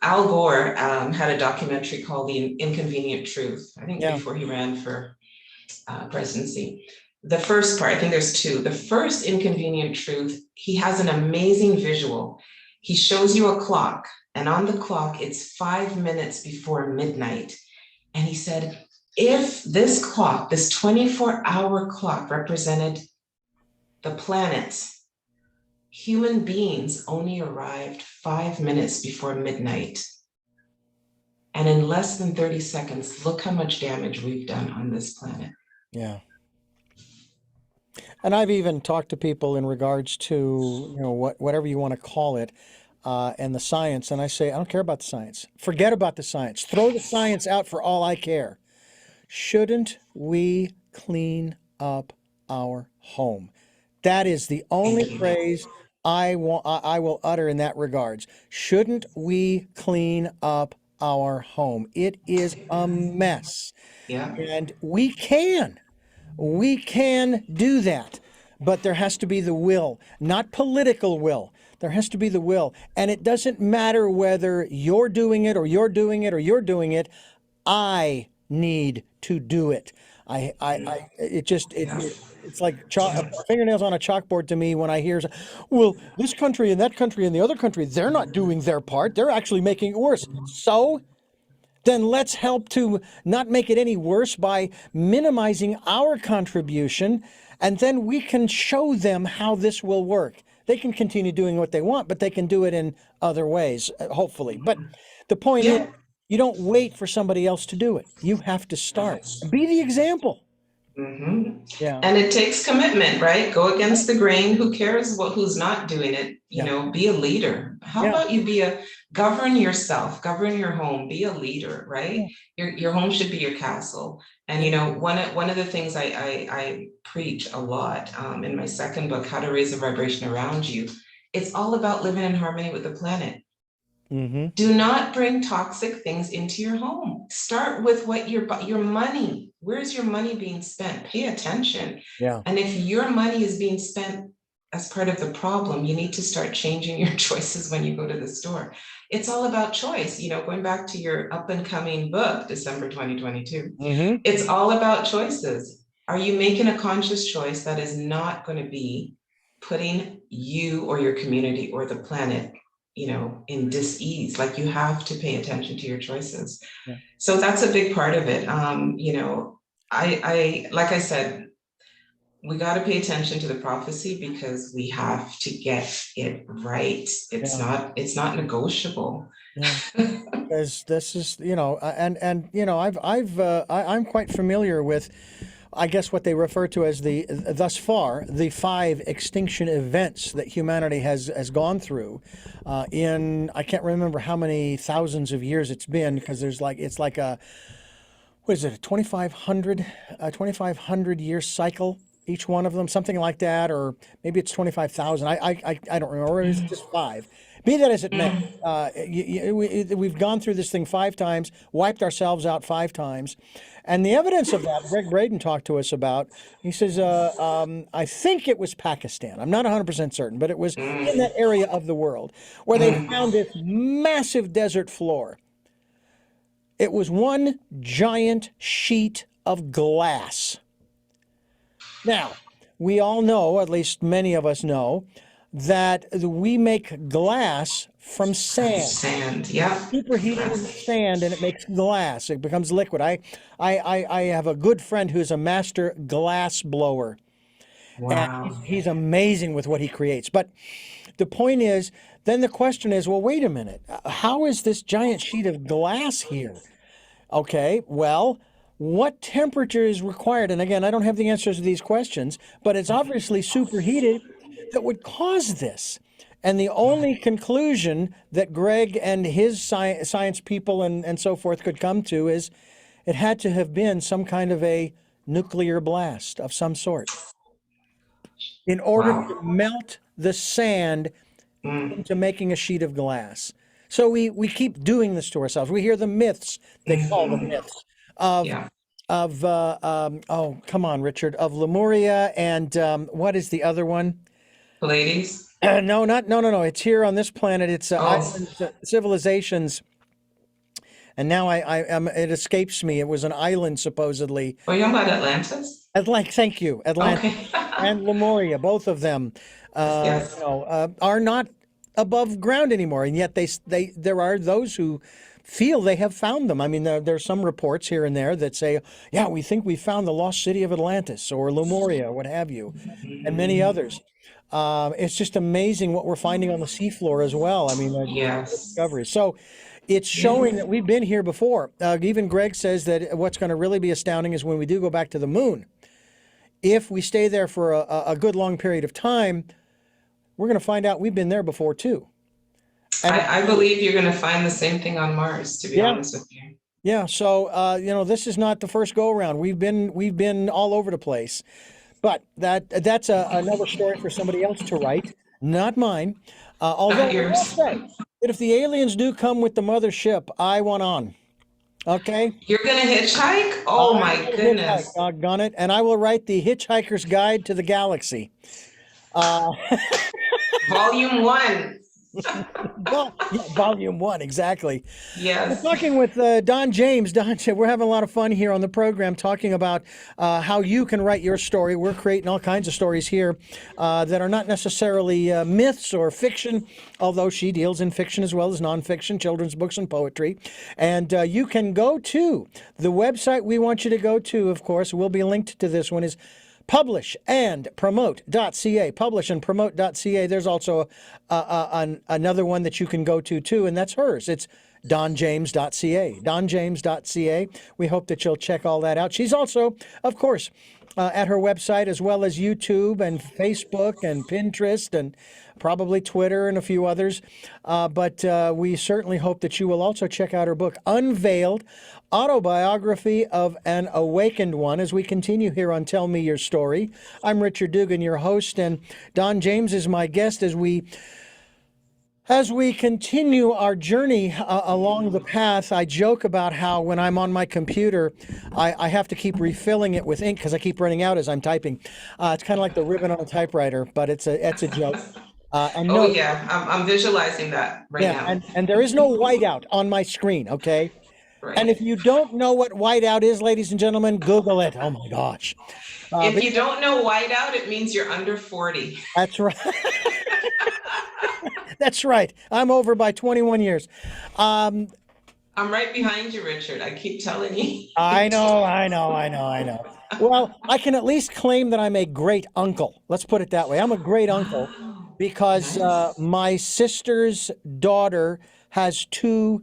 Al Gore had a documentary called The Inconvenient Truth, I think before he ran for presidency. The first part, I think there's 2. The first Inconvenient Truth, he has an amazing visual. He shows you a clock, and on the clock, it's 5 minutes before midnight. And he said, if this clock, this 24-hour clock, represented the planets, human beings only arrived 5 minutes before midnight. And in less than 30 seconds, look how much damage we've done on this planet. Yeah. And I've even talked to people in regards to, whatever you want to call it, and the science. And I say, I don't care about the science. Forget about the science. Throw the science out for all I care. Shouldn't we clean up our home? That is the only phrase I will utter in that regards. Shouldn't we clean up our home? It is a mess. Yeah. And we can do that, but there has to be the will, not political will. There has to be the will. And it doesn't matter whether you're doing it or you're doing it or you're doing it. I need to do it. It's like fingernails on a chalkboard to me when I hear, well, this country and that country and the other country, they're not doing their part. They're actually making it worse. So then let's help to not make it any worse by minimizing our contribution, and then we can show them how this will work. They can continue doing what they want, but they can do it in other ways, hopefully. But the point is, you don't wait for somebody else to do it. You have to start. Be the example. Mm-hmm. Yeah. And it takes commitment, right? Go against the grain. Who cares who's not doing it? Be a leader. How about you govern yourself, govern your home, be a leader, right? Your home should be your castle. And one of the things I preach a lot in my second book, How to Raise a Vibration Around You, It's all about living in harmony with the planet. Mm-hmm. Do not bring toxic things into your home. Start with what your money. Where's your money being spent? Pay attention. Yeah. And if your money is being spent as part of the problem, you need to start changing your choices when you go to the store. It's all about choice. You know, going back to your up and coming book, December 2022, Mm-hmm. it's all about choices. Are you making a conscious choice that is not going to be putting you or your community or the planet, you know, in dis-ease? Like, you have to pay attention to your choices. Yeah. So that's a big part of it. You know, I like I said, we got to pay attention to the prophecy because we have to get it right. It's not negotiable. Yeah. Because this is, you know, and you know, I'm quite familiar with, I guess, what they refer to as thus far the 5 extinction events that humanity has gone through in, I can't remember how many thousands of years it's been, because it's like a, what is it, a 2,500 year cycle, each one of them, something like that, or maybe it's 25,000. I don't remember, or is it just 5? Be that as it may, we've gone through this thing 5 times, wiped ourselves out 5 times. And the evidence of that, Greg Braden talked to us about. He says, I think it was Pakistan. I'm not 100% certain, but it was in that area of the world where they found this massive desert floor. It was one giant sheet of glass. Now, we all know, at least many of us know, that we make glass from sand. Sand, yeah. Superheated in sand, and it makes glass. It becomes liquid. I have a good friend who's a master glass blower. Wow. And he's amazing with what he creates. But the point is, then the question is, well, wait a minute. How is this giant sheet of glass here? Okay, well, what temperature is required? And again, I don't have the answers to these questions, but it's obviously superheated that would cause this. And the only conclusion that Greg and his science people and so forth could come to is it had to have been some kind of a nuclear blast of some sort in order to melt the sand into making a sheet of glass. So we keep doing this to ourselves. We hear the myths, they call them myths, of oh, come on, Richard, of Lemuria and what is the other one? Pleiades? No. It's here on this planet. It's islands, civilizations. And now it escapes me. It was an island, supposedly. Oh, you're talking about Atlantis? Thank you. Atlantis and Lemuria, both of them, Yes. are not above ground anymore. And yet there are those who feel they have found them. I mean, there's some reports here and there that say, yeah, we think we found the lost city of Atlantis or Lemuria, or what have you, and many others. It's just amazing what we're finding on the seafloor as well. I mean, discoveries. So it's showing that we've been here before. Even Greg says that what's going to really be astounding is when we do go back to the moon. If we stay there for a good long period of time, we're going to find out we've been there before too. And I believe you're going to find the same thing on Mars, to be honest with you. Yeah. So, this is not the first go around. We've been all over the place. But that's another story for somebody else to write, not mine. Although I will say that if the aliens do come with the mothership, I want on. Okay? You're going to hitchhike? Oh, my goodness. Doggone it. And I will write the Hitchhiker's Guide to the Galaxy. Volume 1. Well, yeah, volume 1, exactly. Yes. We're talking with Don James. Don, we're having a lot of fun here on the program talking about how you can write your story. We're creating all kinds of stories here that are not necessarily myths or fiction, although she deals in fiction as well as nonfiction, children's books and poetry. And you can go to the website we want you to go to, of course, will be linked to this one, is publishandpromote.ca, publishandpromote.ca. There's also another one that you can go to too, and that's hers. It's donjames.ca, donjames.ca. We hope that you'll check all that out. She's also, of course, at her website, as well as YouTube and Facebook and Pinterest and probably Twitter and a few others. But we certainly hope that you will also check out her book, Unveiled, Autobiography of an Awakened One, as we continue here on Tell Me Your Story. I'm Richard Dugan, your host, and Don James is my guest as we As we continue our journey along the path, I joke about how when I'm on my computer, I have to keep refilling it with ink because I keep running out as I'm typing. It's kind of like the ribbon on a typewriter, but it's a joke. And Oh no, yeah, I'm visualizing that right yeah, now. and there is no whiteout on my screen, okay? And Right. if you don't know what whiteout is, ladies and gentlemen, Google it. Oh my gosh. If But you don't know whiteout, it means you're under 40. that's right. That's right. I'm over by 21 years. Um, I'm right behind you, Richard. I keep telling you. I know, I know, I know, I know. Well, I can at least claim that I'm a great uncle. Let's put it that way. I'm a great uncle Wow. because Nice. my sister's daughter has two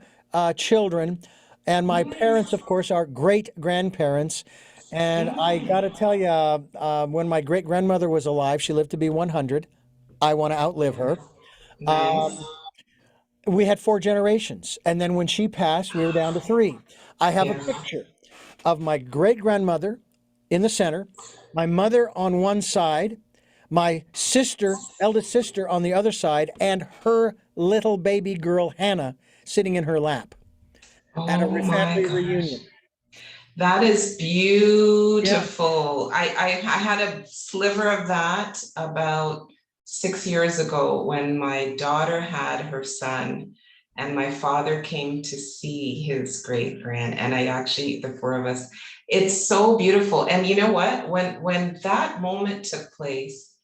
children, and my parents, of Nice. course, are great grandparents. And I got to Mm. tell you, when my great grandmother was alive, she lived to be 100. I want to outlive her. Nice. Um, we had four generations. And then when she passed, we were down to three. I have a Yes. picture of my great grandmother in the center, my mother on one side, my sister, eldest sister, on the other side, and her little baby girl, Hannah, sitting in her lap at a Oh my family gosh. reunion. That is Yeah. beautiful. I had a sliver of that about 6 years ago when my daughter had her son and my father came to see his great grand. And I actually, the four of us, it's so beautiful. And you know what? When that moment took place,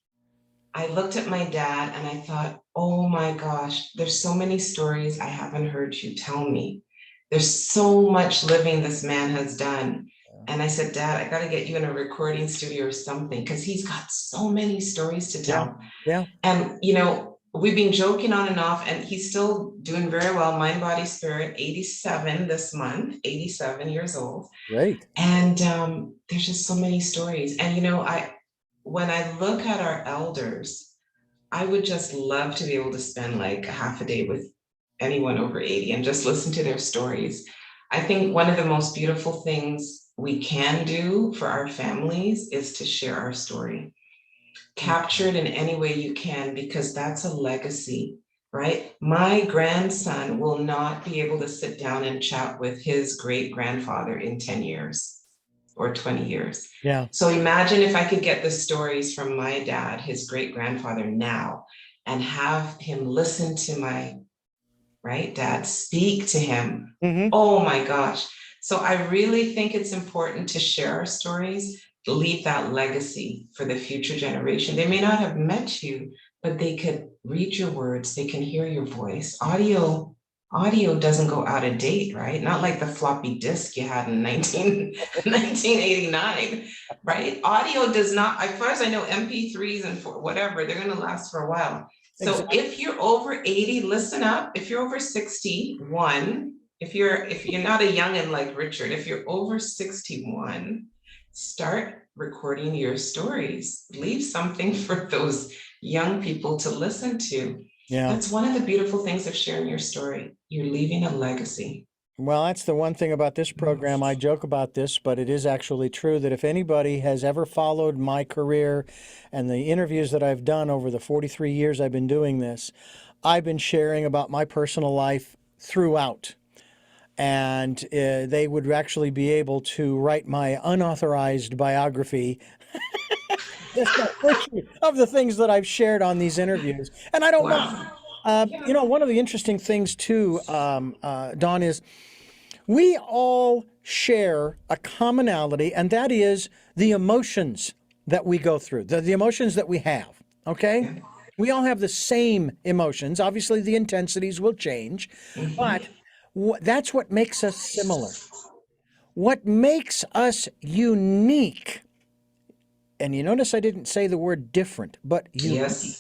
I looked at my dad and I thought, oh my gosh, there's so many stories I haven't heard you tell me. There's so much living this man has done. And I said, Dad, I got to get you in a recording studio or something because he's got so many stories to Yeah. tell. Yeah. And, you know, we've been joking on and off, and he's still doing very well. Mind, body, spirit, 87 this month, 87 years old. Great. And there's just so many stories. And, you know, when I look at our elders, I would just love to be able to spend like a half a day with anyone over 80 and just listen to their stories. I think one of the most beautiful things we can do for our families is to share our story. Capture it in any way you can, because that's a legacy, right? My grandson will not be able to sit down and chat with his great grandfather in 10 years or 20 years. Yeah. So imagine if I could get the stories from my dad, his great grandfather now, and have him listen to my right dad speak to him. Hmm. Oh my gosh. So I really think it's important to share our stories, leave that legacy for the future generation. They may not have met you, but they could read your words, they can hear your voice. Audio doesn't go out of date, right? Not like the floppy disk you had in 1989, right? Audio does not, as far as I know, MP3s and whatever, they're going to last for a while. So Exactly. if you're over 80, listen up. If you're over 61, if you're not a youngin' like Richard, if you're over 61, start recording your stories. Leave something for those young people to listen to. Yeah. That's one of the beautiful things of sharing your story. You're leaving a legacy. Well, that's the one thing about this program. I joke about this, but it is actually true that if anybody has ever followed my career and the interviews that I've done over the 43 years I've been doing this, I've been sharing about my personal life throughout. And they would actually be able to write my unauthorized biography just by virtue of the things that I've shared on these interviews. And I don't mind. Wow. One of the interesting things too, Don, is we all share a commonality, and that is the emotions that we go through, the emotions that we have. Okay? Yeah. We all have the same emotions. Obviously, the intensities will change, Mhm. but that's what makes us similar. What makes us unique, and you notice I didn't say the word different, but unique,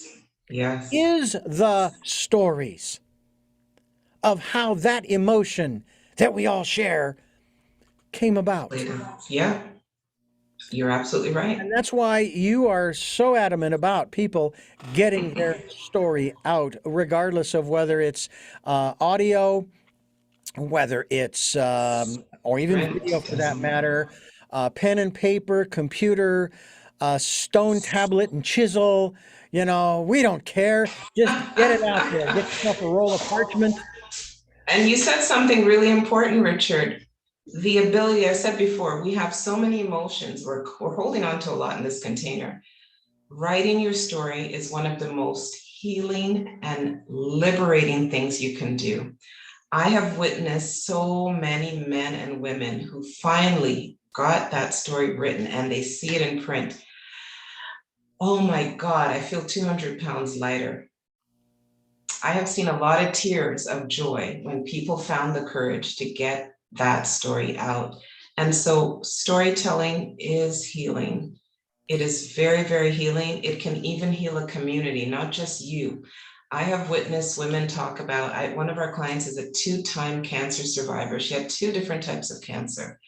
Yes. Yes. is the stories of how that emotion that we all share came about. Later. Yeah, you're absolutely right. And that's why you are so adamant about people getting their story out, regardless of whether it's audio, whether it's, or even video Print for that doesn't matter. matter, pen and paper, computer, stone tablet and chisel. We don't care. Just get it out there. Get yourself a roll of parchment. And you said something really important, Richard. The ability, I said before, we have so many emotions. We're holding on to a lot in this container. Writing your story is one of the most healing and liberating things you can do. I have witnessed so many men and women who finally got that story written and they see it in print. Oh my God, I feel 200 pounds lighter. I have seen a lot of tears of joy when people found the courage to get that story out. And so storytelling is healing. It is very, very healing. It can even heal a community, not just you. I have witnessed women talk about, one of our clients is a 2-time cancer survivor. She had 2 different types of cancer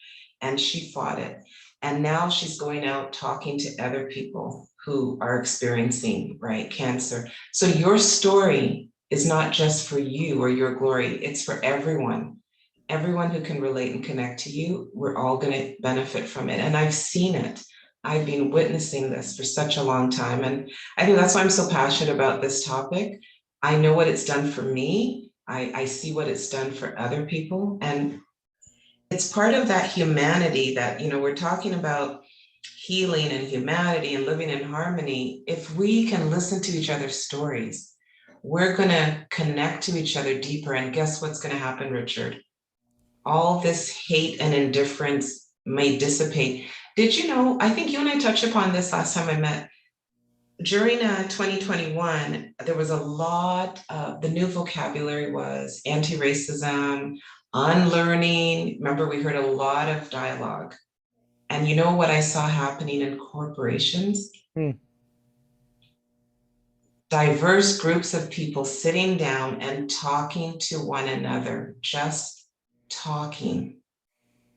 and she fought it. And now she's going out talking to other people who are experiencing, right, cancer. So your story is not just for you or your glory, it's for everyone. Everyone who can relate and connect to you, we're all going to benefit from it. And I've seen it. I've been witnessing this for such a long time. And I think that's why I'm so passionate about this topic. I know what it's done for me. I see what it's done for other people. And it's part of that humanity that, we're talking about healing and humanity and living in harmony. If we can listen to each other's stories, we're going to connect to each other deeper. And guess what's going to happen, Richard? All this hate and indifference may dissipate. Did you know, I think you and I touched upon this last time I met. During 2021, there was a lot of, the new vocabulary was anti-racism, unlearning. Remember, we heard a lot of dialogue. And you know what I saw happening in corporations? Diverse groups of people sitting down and talking to one another, just talking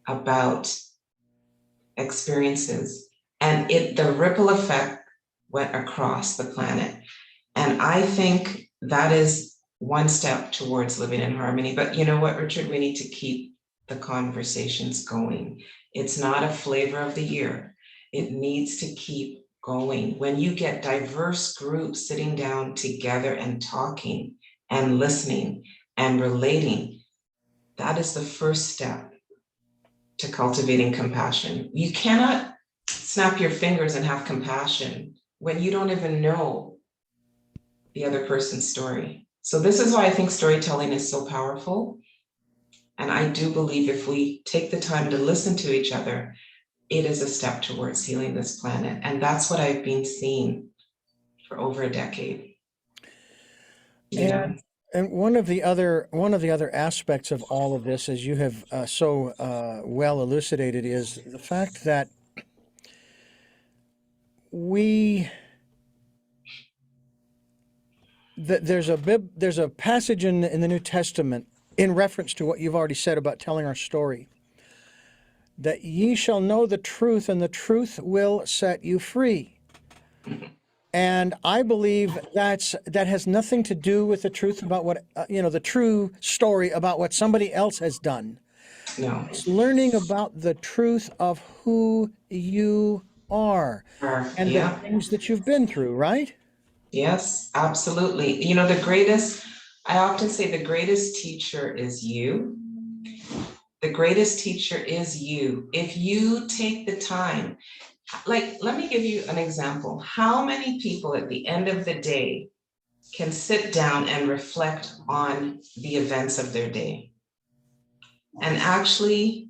about experiences. And the ripple effect went across the planet. And I think that is one step towards living in harmony. But you know what, Richard, we need to keep the conversations going. It's not a flavor of the year. It needs to keep going. When you get diverse groups sitting down together and talking and listening and relating, that is the first step to cultivating compassion. You cannot snap your fingers and have compassion when you don't even know the other person's story. So this is why I think storytelling is so powerful. And I do believe if we take the time to listen to each other, it is a step towards healing this planet. And that's what I've been seeing for over a decade. And one of the other aspects of all of this, as you have so well elucidated, is the fact that there's a passage in the New Testament in reference to what you've already said about telling our story, that ye shall know the truth, and the truth will set you free. And I believe that has nothing to do with the truth about what, the true story about what somebody else has done. No. It's learning about the truth of who you are and the things that you've been through, right? Yes, absolutely. I often say the greatest teacher is you. The greatest teacher is you. If you take the time, let me give you an example. How many people at the end of the day can sit down and reflect on the events of their day and actually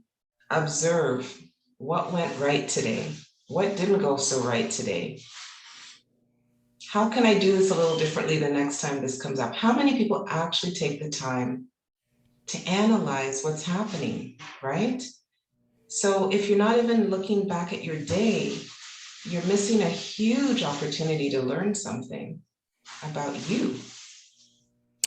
observe what went right today? What didn't go so right today? How can I do this a little differently the next time this comes up? How many people actually take the time to analyze what's happening, right? So if you're not even looking back at your day, you're missing a huge opportunity to learn something about you,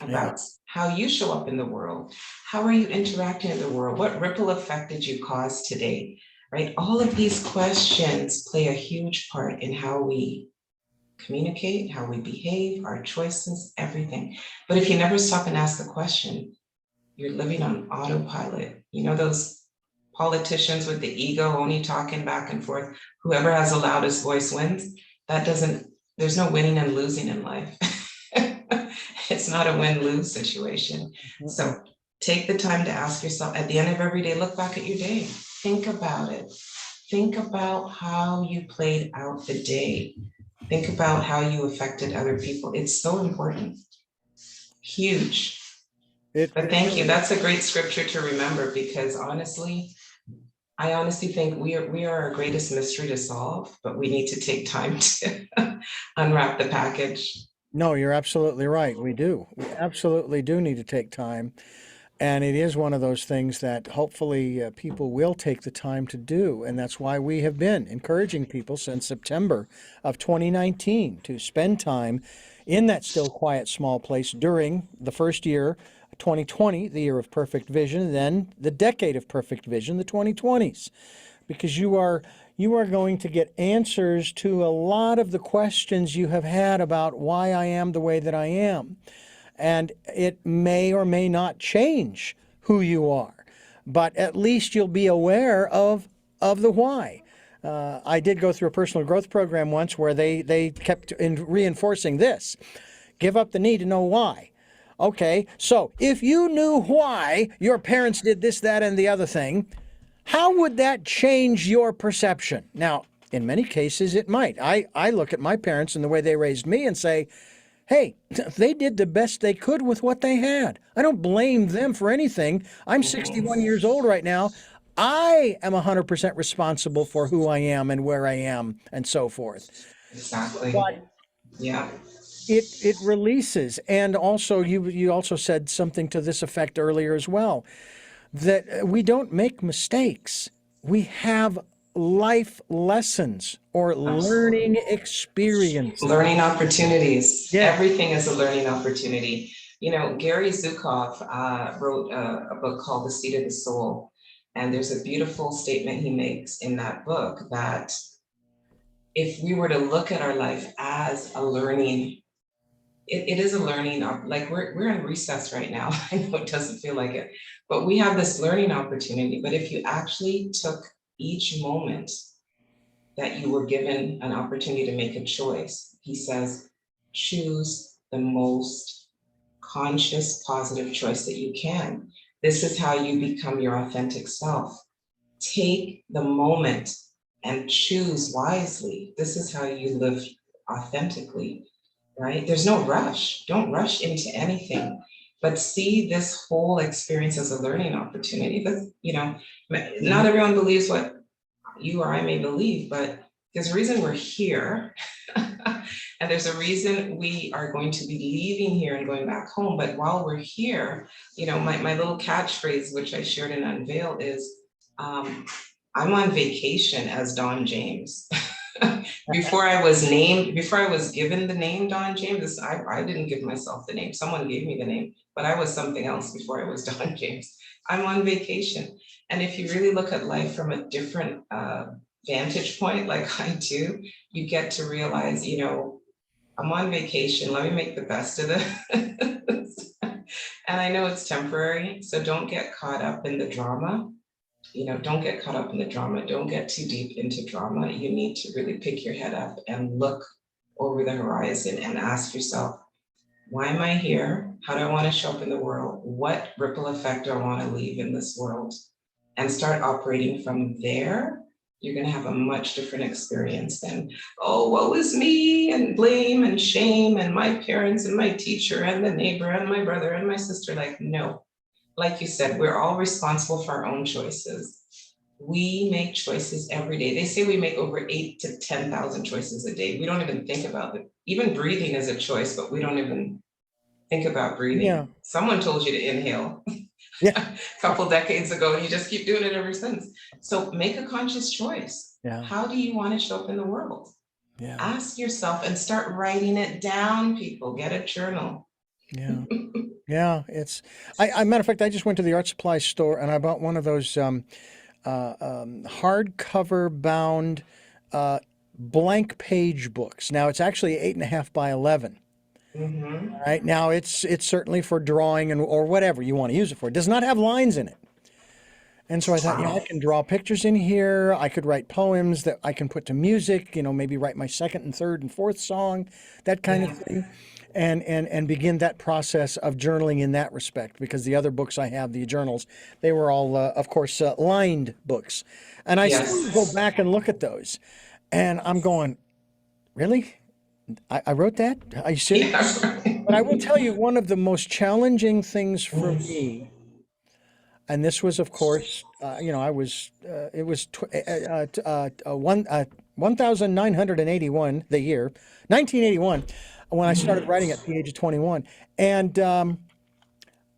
about how you show up in the world. How are you interacting in the world? What ripple effect did you cause today, right? All of these questions play a huge part in how we communicate, how we behave, our choices, everything. But if you never stop and ask the question, you're living on autopilot. You know those politicians with the ego only talking back and forth, whoever has the loudest voice wins? That doesn't there's no winning and losing in life. It's not a win-lose situation. So take the time to ask yourself at the end of every day, look back at your day. Think about it. Think about how you played out the day. Think about how you affected other people. It's so important. Huge. But thank you. That's a great scripture to remember, because I honestly think we are our greatest mystery to solve, but we need to take time to unwrap the package. No, you're absolutely right. We do. We absolutely do need to take time. And it is one of those things that hopefully people will take the time to do. And that's why we have been encouraging people since September of 2019 to spend time in that still, quiet, small place during the first year, 2020, the year of perfect vision, and then the decade of perfect vision, the 2020s. Because you are going to get answers to a lot of the questions you have had about why I am the way that I am. And it may or may not change who you are, but at least you'll be aware of the why. I did go through a personal growth program once where they kept reinforcing this: give up the need to know why. Okay, so if you knew why your parents did this, that, and the other thing, how would that change your perception? Now, in many cases, it might. I look at my parents and the way they raised me and say, hey, they did the best they could with what they had. I don't blame them for anything. I'm 61 years old right now. I am 100% responsible for who I am and where I am and so forth. Exactly. But yeah. It releases. And also, you also said something to this effect earlier as well, that we don't make mistakes. We have life lessons or learning experiences. Learning opportunities. Yeah. Everything is a learning opportunity. You know, Gary Zukov wrote a book called The Seat of the Soul. And there's a beautiful statement he makes in that book that if we were to look at our life as a learning, it is a learning, like we're in recess right now. I know it doesn't feel like it, but we have this learning opportunity. But if you actually took each moment that you were given an opportunity to make a choice, he says, choose the most conscious, positive choice that you can. This is how you become your authentic self. Take the moment and choose wisely. This is how you live authentically, right? There's no rush. Don't rush into anything, but see this whole experience as a learning opportunity. But, you know, not everyone believes what you or I may believe, but there's a reason we're here. And there's a reason we are going to be leaving here and going back home. But while we're here, you know, my little catchphrase, which I shared in Unveiled, is I'm on vacation as Don James. Before I was given the name Don James, I didn't give myself the name. Someone gave me the name, but I was something else before I was Don James. I'm on vacation. And if you really look at life from a different vantage point, like I do, you get to realize, you know, I'm on vacation. Let me make the best of it. And I know it's temporary, so don't get caught up in the drama. You know, don't get caught up in the drama. Don't get too deep into drama. You need to really pick your head up and look over the horizon and ask yourself, why am I here? How do I want to show up in the world? What ripple effect do I want to leave in this world? And start operating from there. You're going to have a much different experience than, oh, woe is me, and blame and shame, and my parents and my teacher and the neighbor and my brother and my sister. Like, no. Like you said, we're all responsible for our own choices. We make choices every day. They say we make over 8,000 to 10,000 choices a day. We don't even think about it. Even breathing is a choice, but we don't even think about breathing. Yeah. Someone told you to inhale Yeah. a couple decades ago, and you just keep doing it ever since. So make a conscious choice. Yeah. How do you want to show up in the world? Yeah. Ask yourself and start writing it down, people. Get a journal. Yeah. Yeah, matter of fact, I just went to the art supply store and I bought one of those hardcover bound blank page books. Now it's actually 8.5 by 11. Mm-hmm. Right now, it's certainly for drawing or whatever you want to use it for. It does not have lines in it. And so I thought, I can draw pictures in here. I could write poems that I can put to music, maybe write my second and third and fourth song, that kind of Yeah. thing. And begin that process of journaling in that respect, because the other books I have, the journals, they were all, of course, lined books. And I still go Yes. back and look at those. And I'm going, really? I wrote that? Are you serious? Yeah. But I will tell you, one of the most challenging things for me, and this was, of course, I was, it was 1981, the year, 1981, when I started writing at the age of 21. And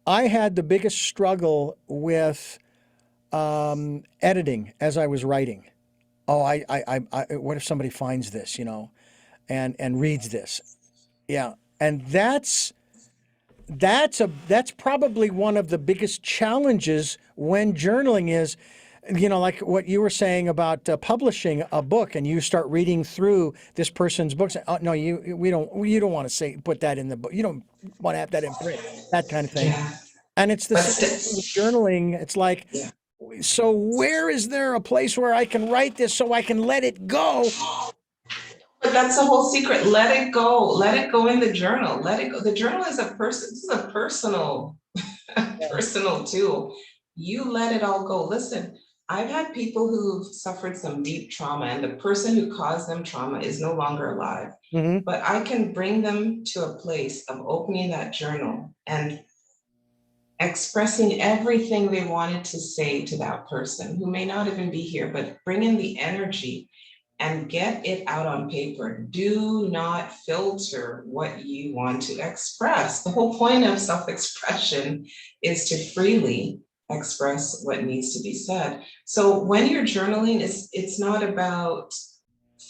I had the biggest struggle with editing as I was writing. Oh, what if somebody finds this, and reads this? Yeah. And that's probably one of the biggest challenges when journaling is, like what you were saying about publishing a book, and you start reading through this person's books. Oh, no, you don't want to put that in the book. You don't want to have that in print, that kind of thing. Yeah. And it's the But same thing with journaling. It's like, yeah. so where is there a place where I can write this so I can let it go? But that's the whole secret. Let it go. Let it go in the journal. Let it go. The journal is this is a personal tool. You let it all go. Listen, I've had people who've suffered some deep trauma, and the person who caused them trauma is no longer alive. Mm-hmm. But I can bring them to a place of opening that journal and expressing everything they wanted to say to that person who may not even be here, but bring in the energy and get it out on paper. Do not filter what you want to express. The whole point of self-expression is to freely express what needs to be said. So when you're journaling, it's not about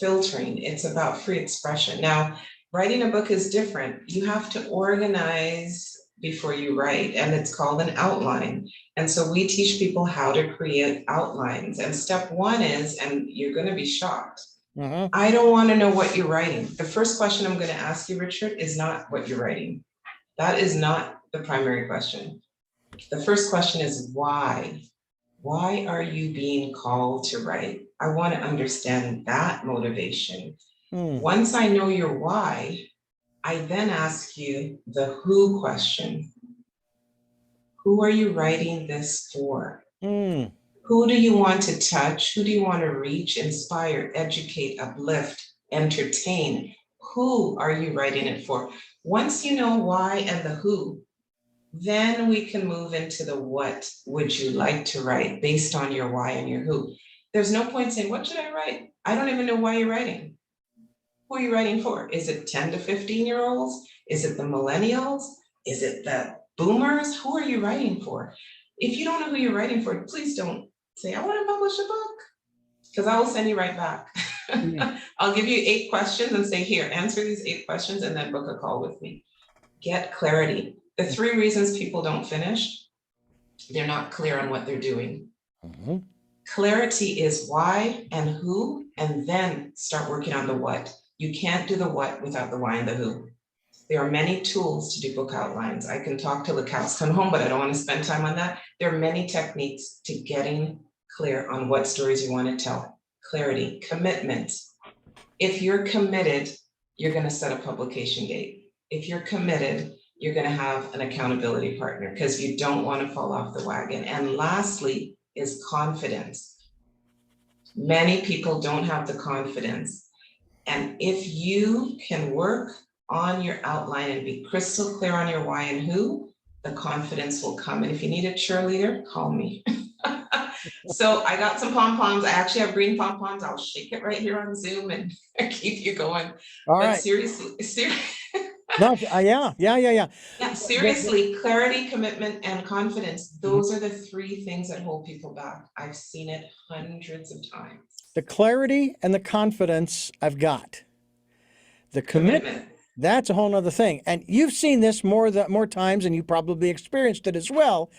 filtering, it's about free expression. Now, writing a book is different. You have to organize before you write, and it's called an outline. And so we teach people how to create outlines. And step one is, and you're going to be shocked, I don't want to know what you're writing. The first question I'm going to ask you, Richard, is not what you're writing. That is not the primary question. The first question is why? Why are you being called to write? I want to understand that motivation. Once I know your why, I then ask you the who question. Who are you writing this for? Who do you want to touch? Who do you want to reach, inspire, educate, uplift, entertain? Who are you writing it for? Once you know why and the who, then we can move into the what would you like to write based on your why and your who. There's no point saying, what should I write? I don't even know why you're writing. Who are you writing for? Is it 10 to 15-year-olds? Is it the millennials? Is it the boomers? Who are you writing for? If you don't know who you're writing for, please don't say, I want to publish a book, because I will send you right back. I'll give you 8 questions and say, here, answer these 8 questions and then book a call with me. Get clarity. The 3 reasons people don't finish, they're not clear on what they're doing. Clarity is why and who, and then start working on the what. You can't do the what without the why and the who. There are many tools to do book outlines. I can talk till the cows come home, but I don't want to spend time on that. There are many techniques to getting clear on what stories you want to tell. Clarity, commitment. If you're committed, you're going to set a publication date. If you're committed, you're going to have an accountability partner, because you don't want to fall off the wagon. And lastly is confidence. Many people don't have the confidence. And if you can work on your outline and be crystal clear on your why and who, the confidence will come. And if you need a cheerleader, call me. So I got some pom-poms. I actually have green pom-poms. I'll shake it right here on Zoom and keep you going. All but right. Seriously. No, yeah. Yeah, seriously, clarity, commitment, and confidence. Those are the 3 things that hold people back. I've seen it hundreds of times. The clarity and the confidence I've got. The commitment, that's a whole nother thing. And you've seen this more times, and you probably experienced it as well.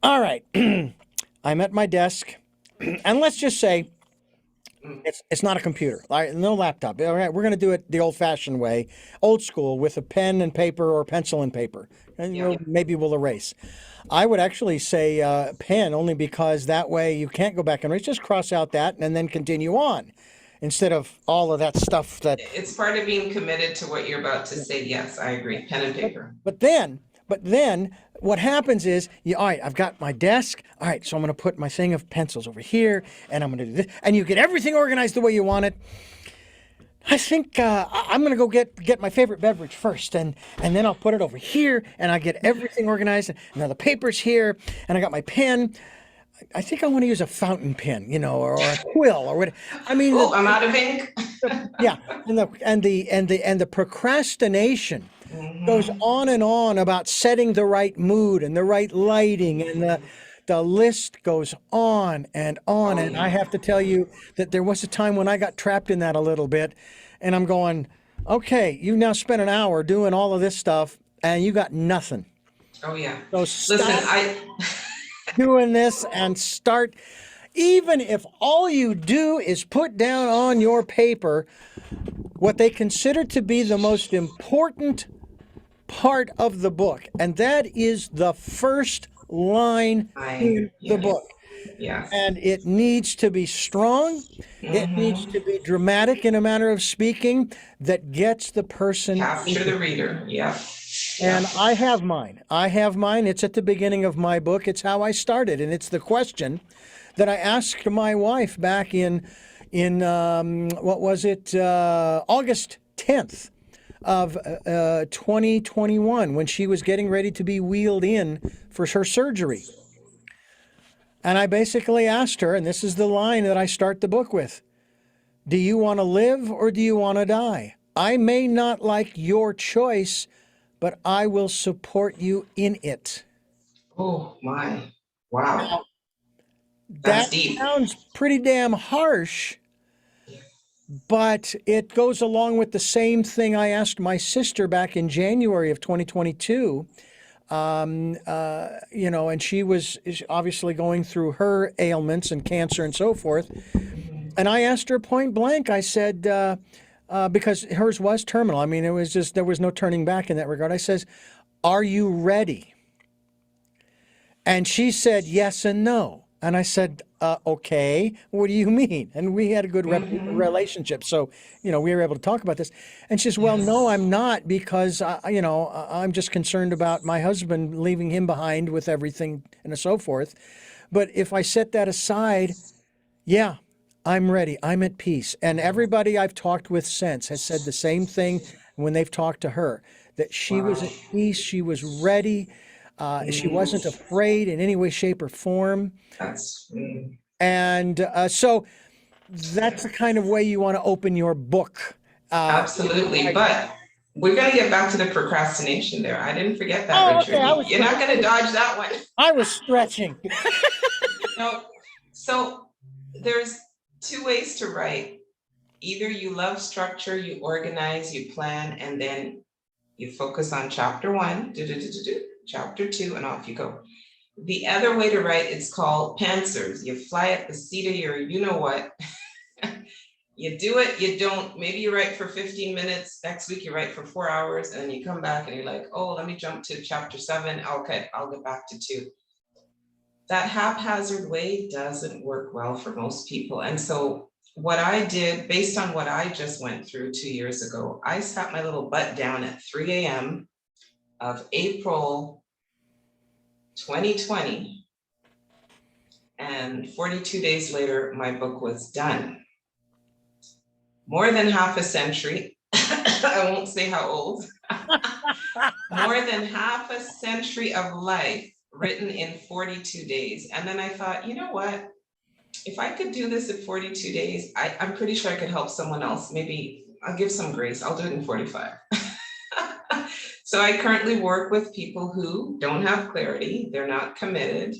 All right. I'm at my desk, and let's just say It's not a computer. All right, no laptop. All right, we're going to do it the old-fashioned way, old school, with a pen and paper or pencil and paper, and Yeah. maybe we'll erase. I would actually say pen, only because that way you can't go back and erase. Just cross out that and then continue on, instead of all of that stuff that. It's part of being committed to what you're about to say. Yes, I agree. Pen and paper. But then what happens is, all right, I've got my desk. All right, so I'm going to put my thing of pencils over here, and I'm going to do this, and you get everything organized the way you want it. I think I'm going to go get my favorite beverage first, and then I'll put it over here, and I get everything organized. And now the paper's here, and I got my pen. I think I want to use a fountain pen, or a quill, or what. I mean, Oh, I'm out of ink. yeah, and the procrastination goes on and on about setting the right mood and the right lighting, and the list goes on and on. And I have to tell you that there was a time when I got trapped in that a little bit, and I'm going, okay, you've now spent an hour doing all of this stuff, and you got nothing. Oh yeah. So Listen, stop doing this and start. Even if all you do is put down on your paper what they consider to be the most important part of the book, and that is the first line in the book. Yes. And it needs to be strong. It needs to be dramatic in a manner of speaking that gets the person. Capture the reader. Yeah. And I have mine. It's at the beginning of my book. It's how I started, and it's the question that I asked my wife back in what was it, August 10th of 2021, when she was getting ready to be wheeled in for her surgery. And I basically asked her, and this is the line that I start the book with: do you want to live or do you want to die? I may not like your choice, but I will support you in it. Oh my. Wow. That deep. sounds pretty damn harsh, but it goes along with the same thing I asked my sister back in January of 2022. And she was obviously going through her ailments and cancer and so forth. And I asked her point blank, I said, because hers was terminal. I mean, it was just, there was no turning back in that regard. I says, are you ready? And she said yes and no. And I said, okay, what do you mean? And we had a good relationship. So, we were able to talk about this. And she says, well, no, I'm not, because, I'm just concerned about my husband, leaving him behind with everything and so forth. But if I set that aside, yeah, I'm ready. I'm at peace. And everybody I've talked with since has said the same thing when they've talked to her, that she was at peace, she was ready. She wasn't afraid in any way, shape, or form. And so that's the kind of way you want to open your book. Absolutely. But we're going to get back to the procrastination there. I didn't forget that, Richard. Okay, You're not going to dodge that one. I was stretching. No. So there's two ways to write. Either you love structure, you organize, you plan, and then you focus on chapter 1, chapter 2, and off you go. The other way to write, it's called pantsers. You fly at the seat of your you-know-what. You do it, you don't. Maybe you write for 15 minutes. Next week, you write for 4 hours, and then you come back and you're like, oh, let me jump to chapter 7. Okay, I'll get back to 2. That haphazard way doesn't work well for most people. And so what I did, based on what I just went through 2 years ago, I sat my little butt down at 3 a.m. of April 2020, and 42 days later, my book was done. More than half a century, I won't say how old, more than half a century of life written in 42 days. And then I thought, you know what? If I could do this in 42 days, I'm pretty sure I could help someone else. Maybe I'll give some grace. I'll do it in 45. So I currently work with people who don't have clarity, they're not committed,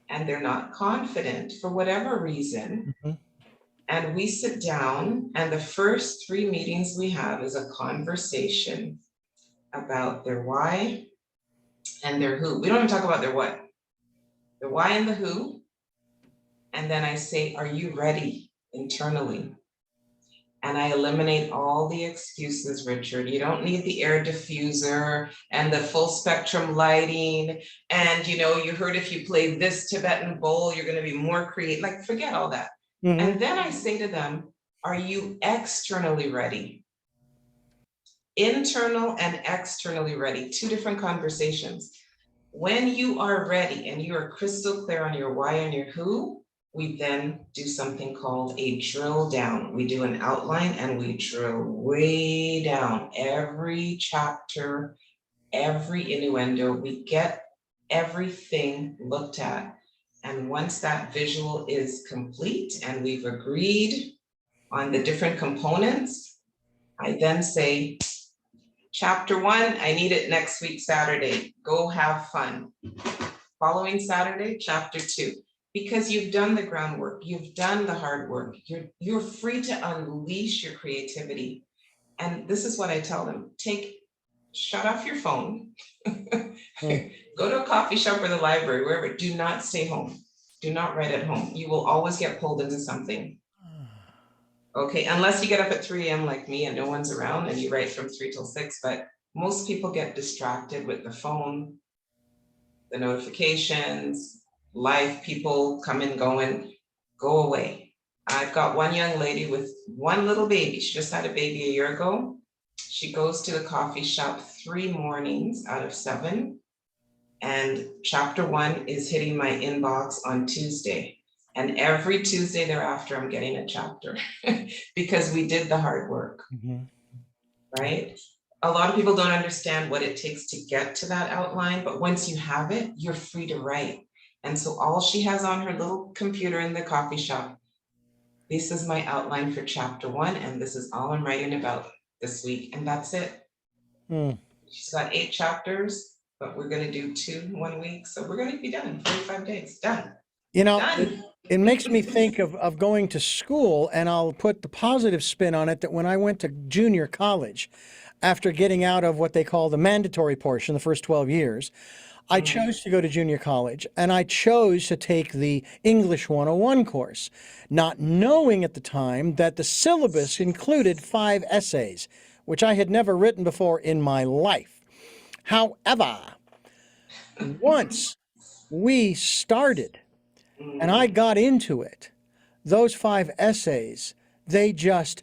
and they're not confident for whatever reason. And we sit down, and the first 3 meetings we have is a conversation about their why and their who. We don't even talk about their what. The why and the who. And then I say, are you ready? internally. And I eliminate all the excuses, Richard. You don't need the air diffuser and the full spectrum lighting. And you heard if you play this Tibetan bowl, you're going to be more creative. Like, forget all that. And then I say to them, are you externally ready? Internal and externally ready, two different conversations. When you are ready and you are crystal clear on your why and your who, we then do something called a drill down. We do an outline and we drill way down every chapter, every innuendo. We get everything looked at. And once that visual is complete and we've agreed on the different components, I then say, chapter 1, I need it next week, Saturday. Go have fun. Following Saturday, chapter 2. Because you've done the groundwork, you've done the hard work, you're free to unleash your creativity. And this is what I tell them: shut off your phone, go to a coffee shop or the library, wherever. Do not stay home. Do not write at home. You will always get pulled into something. Okay, unless you get up at 3 a.m. like me and no one's around and you write from 3 till 6, but most people get distracted with the phone, the notifications, life, people come and go away. I've got one young lady with one little baby. She just had a baby a year ago. She goes to the coffee shop 3 mornings out of 7. And chapter 1 is hitting my inbox on Tuesday. And every Tuesday thereafter, I'm getting a chapter because we did the hard work, right? A lot of people don't understand what it takes to get to that outline, but once you have it, you're free to write. And so all she has on her little computer in the coffee shop, this is my outline for chapter 1, and this is all I'm writing about this week, and that's it. She's got 8 chapters, but we're going to do 2 1 week, so we're going to be done in 45 days. Done. It makes me think of going to school, and I'll put the positive spin on it that when I went to junior college, after getting out of what they call the mandatory portion, the first 12 years, I chose to go to junior college, and I chose to take the English 101 course, not knowing at the time that the syllabus included 5 essays, which I had never written before in my life. However, once we started and I got into it, those 5 essays, they just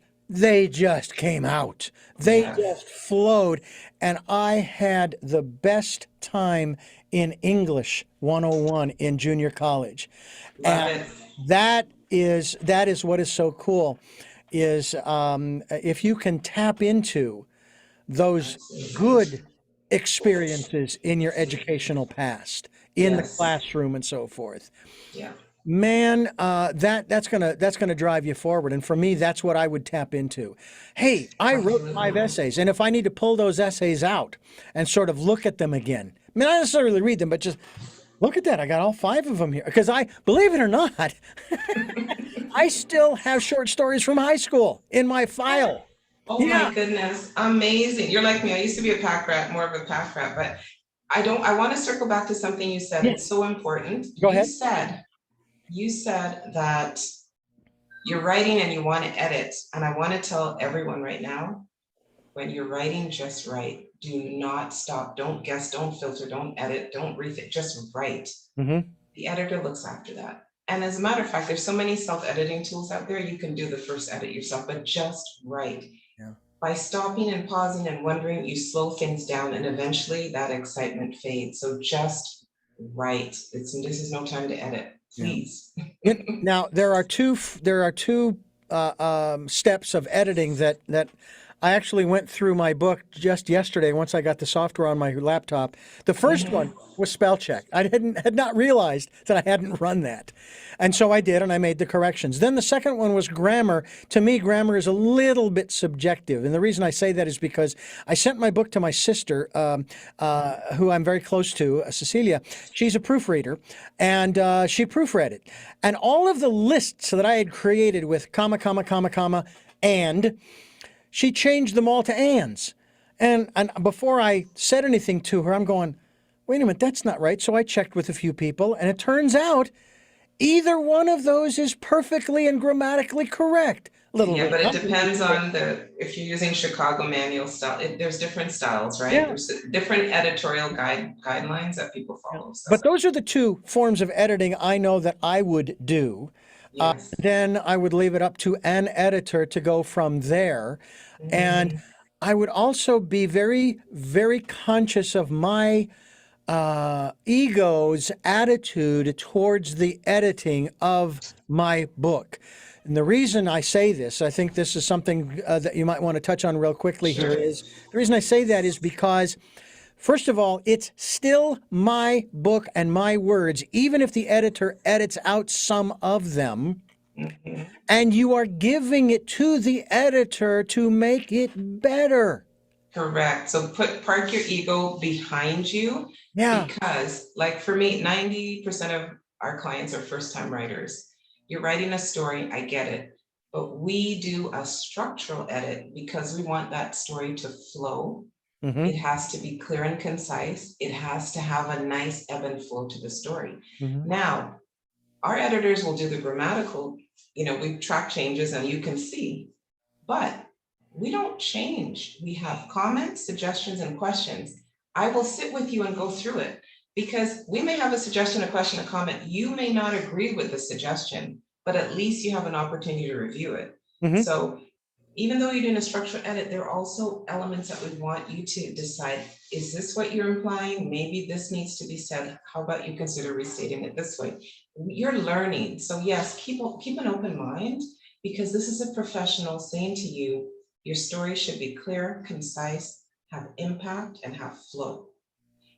came out. They just flowed. And I had the best time in English 101 in junior college. And that is what is so cool, is if you can tap into those good experiences in your educational past, in the classroom and so forth. Man, that's gonna drive you forward. And for me, that's what I would tap into. Hey, I wrote 5 essays, and if I need to pull those essays out and sort of look at them again, I mean, not necessarily read them, but just look at that. I got all 5 of them here. Because believe it or not, I still have short stories from high school in my file. Oh my goodness, amazing. You're like me. I used to be a pack rat, more of a pack rat, but I want to circle back to something you said. It's so important. Go ahead. You said that you're writing and you want to edit. And I want to tell everyone right now, when you're writing, just write. Do not stop. Don't guess, don't filter, don't edit, don't rethink, just write. The editor looks after that. And as a matter of fact, there's so many self-editing tools out there, you can do the first edit yourself, but just write. By stopping and pausing and wondering, you slow things down, and eventually that excitement fades. So just write. This is no time to edit. Please. Now there are two steps of editing that I actually went through my book just yesterday once I got the software on my laptop. The first one was spell check. I had not realized that I hadn't run that. And so I did, and I made the corrections. Then the second one was grammar. To me, grammar is a little bit subjective. And the reason I say that is because I sent my book to my sister, who I'm very close to, Cecilia. She's a proofreader, and she proofread it. And all of the lists that I had created with comma, comma, comma, comma, and she changed them all to ands. And before I said anything to her, I'm going, wait a minute, that's not right. So I checked with a few people, and it turns out Either one of those is perfectly and grammatically correct. Little Yeah, but it redundant. depends on if you're using Chicago manual style, there's different styles, right? Yeah. There's different editorial guidelines that people Yeah. follow. So But those are the two forms of editing I know that I would do. yes. Then I would leave it up to an editor to go from there. And Mhm. I would also be very, very conscious of my ego's attitude towards the editing of my book. And the reason I say this, I think this is something that you might want to touch on real quickly here, Sure. is the reason I say that is because, first of all, it's still my book and my words, even if the editor edits out some of them. Mhm. And you are giving it to the editor to make it better. Correct. So park your ego behind you, Yeah. because like for me, 90% of our clients are first-time writers. You're writing a story, I get it, but we do a structural edit because we want that story to flow. Mm-hmm. It has to be clear and concise. It has to have a nice ebb and flow to the story. Mm-hmm. Now, our editors will do the grammatical, we track changes and you can see, but we don't change. We have comments, suggestions, and questions. I will sit with you and go through it, because we may have a suggestion, a question, a comment. You may not agree with the suggestion, but at least you have an opportunity to review it. Mm-hmm. So even though you're doing a structural edit, there are also elements that we want you to decide, is this what you're implying? Maybe this needs to be said. How about you consider restating it this way? You're learning. So yes, keep an open mind, because this is a professional saying to you, your story should be clear, concise, have impact, and have flow.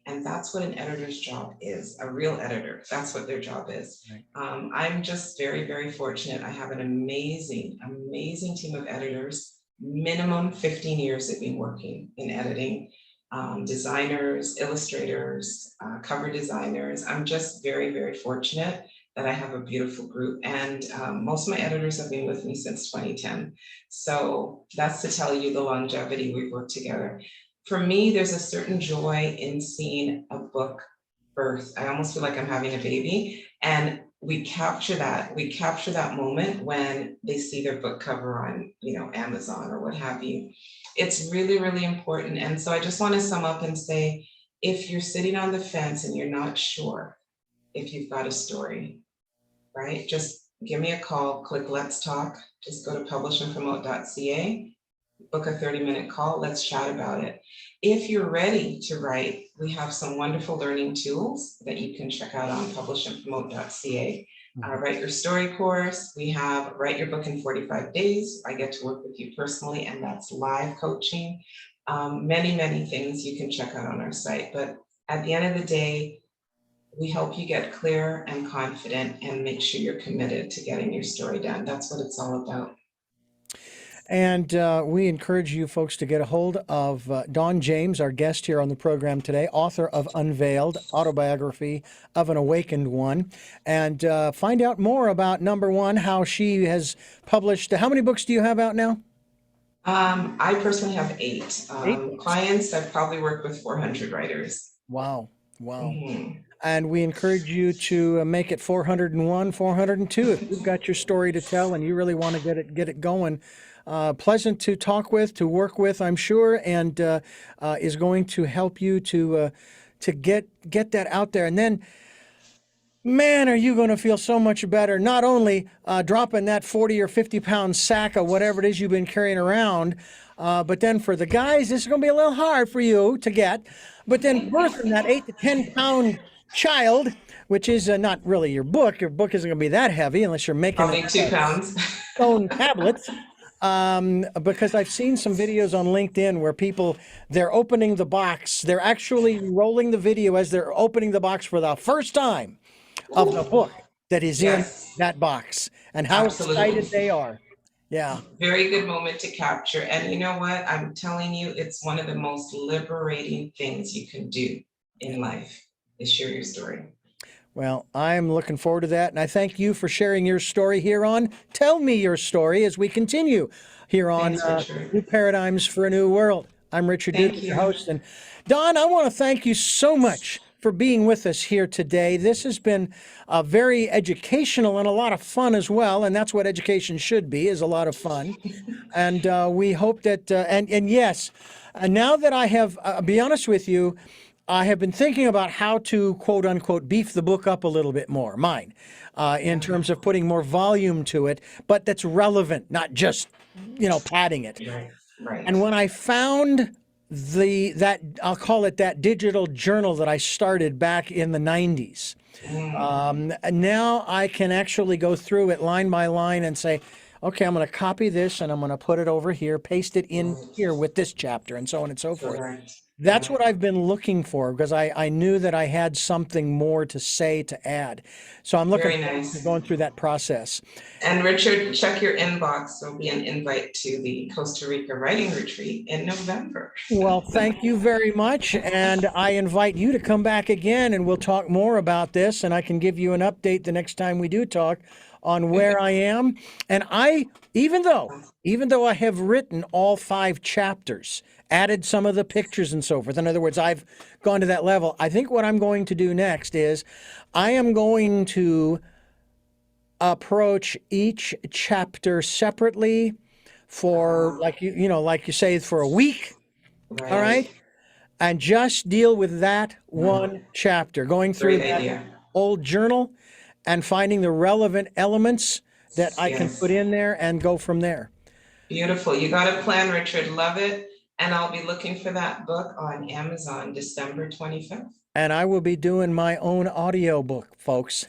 And that's what an editor's job is, a real editor. That's what their job is. Right. I'm just very, very fortunate. I have an amazing, amazing team of editors. Minimum 15 years they've been working in editing. Designers, illustrators, cover designers. I'm just very, very fortunate that I have a beautiful group. And most of my editors have been with me since 2010. So that's to tell you the longevity we've worked together. For me, there's a certain joy in seeing a book birth. I almost feel like I'm having a baby, and we capture that. We capture that moment when they see their book cover on, Amazon or what have you. It's really, really important. And so I just want to sum up and say, if you're sitting on the fence and you're not sure if you've got a story, right? Just give me a call, click Let's Talk. Just go to publishandpromote.ca. Book a 30-minute call, let's chat about it. If you're ready to write, we have some wonderful learning tools that you can check out on publishandpromote.ca. Write Your Story course. We have Write Your Book in 45 Days. I get to work with you personally, and that's live coaching. Many, many things you can check out on our site. But at the end of the day, we help you get clear and confident and make sure you're committed to getting your story done. That's what it's all about. And we encourage you folks to get a hold of Dawn James, our guest here on the program today, author of Unveiled, Autobiography of an Awakened One, and find out more about, number one, how she has published. How many books do you have out now? I personally have 8. 8 clients. I've probably worked with 400 writers. Wow. Wow. Mm-hmm. And we encourage you to make it 401, 402 if you've got your story to tell and you really want to get it going. Pleasant to talk with, to work with, I'm sure, and is going to help you to get that out there. And then, man, are you going to feel so much better, not only dropping that 40 or 50-pound sack of whatever it is you've been carrying around, but then for the guys, this is going to be a little hard for you to get, but then birthing that 8 to 10-pound child, which is not really your book. Your book isn't going to be that heavy unless you're making Probably 2 pounds. Stone tablets. Because I've seen some videos on LinkedIn where they're opening the box. They're actually rolling the video as they're opening the box for the first time of the book that is in that box, and how excited they are. Yeah. Very good moment to capture. And you know what? I'm telling you, it's one of the most liberating things you can do in life, is share your story. Well, I'm looking forward to that, and I thank you for sharing your story here on Tell Me Your Story as we continue here on New Paradigms for a New World. I'm Richard Duke, your host, and Dawn, I want to thank you so much for being with us here today. This has been very educational and a lot of fun as well. And that's what education should be, is a lot of fun. And we hope that, and yes, now that I have, be honest with you, I have been thinking about how to, quote unquote, beef the book up a little bit more, mine, in terms of putting more volume to it, but that's relevant, not just, padding it. Right. And when I found that I'll call it that digital journal that I started back in the 90s, now I can actually go through it line by line and say, okay, I'm going to copy this and I'm going to put it over here, paste it in here with this chapter, and so on and so forth. That's what I've been looking for, because I knew that I had something more to say, to add. So I'm looking forward to going through that process. And Richard, check your inbox. There'll be an invite to the Costa Rica Writing Retreat in November. Well, thank you very much. And I invite you to come back again and we'll talk more about this. And I can give you an update the next time we do talk on where I am. And even though I have written all 5 chapters, added some of the pictures and so forth, in other words, I've gone to that level, I think what I'm going to do next is I am going to approach each chapter separately for, like you say, for a week. All right. And just deal with that one chapter, going through that old journal and finding the relevant elements that I can put in there and go from there. Beautiful. You got a plan, Richard. Love it. And I'll be looking for that book on Amazon December 25th. And I will be doing my own audiobook, folks.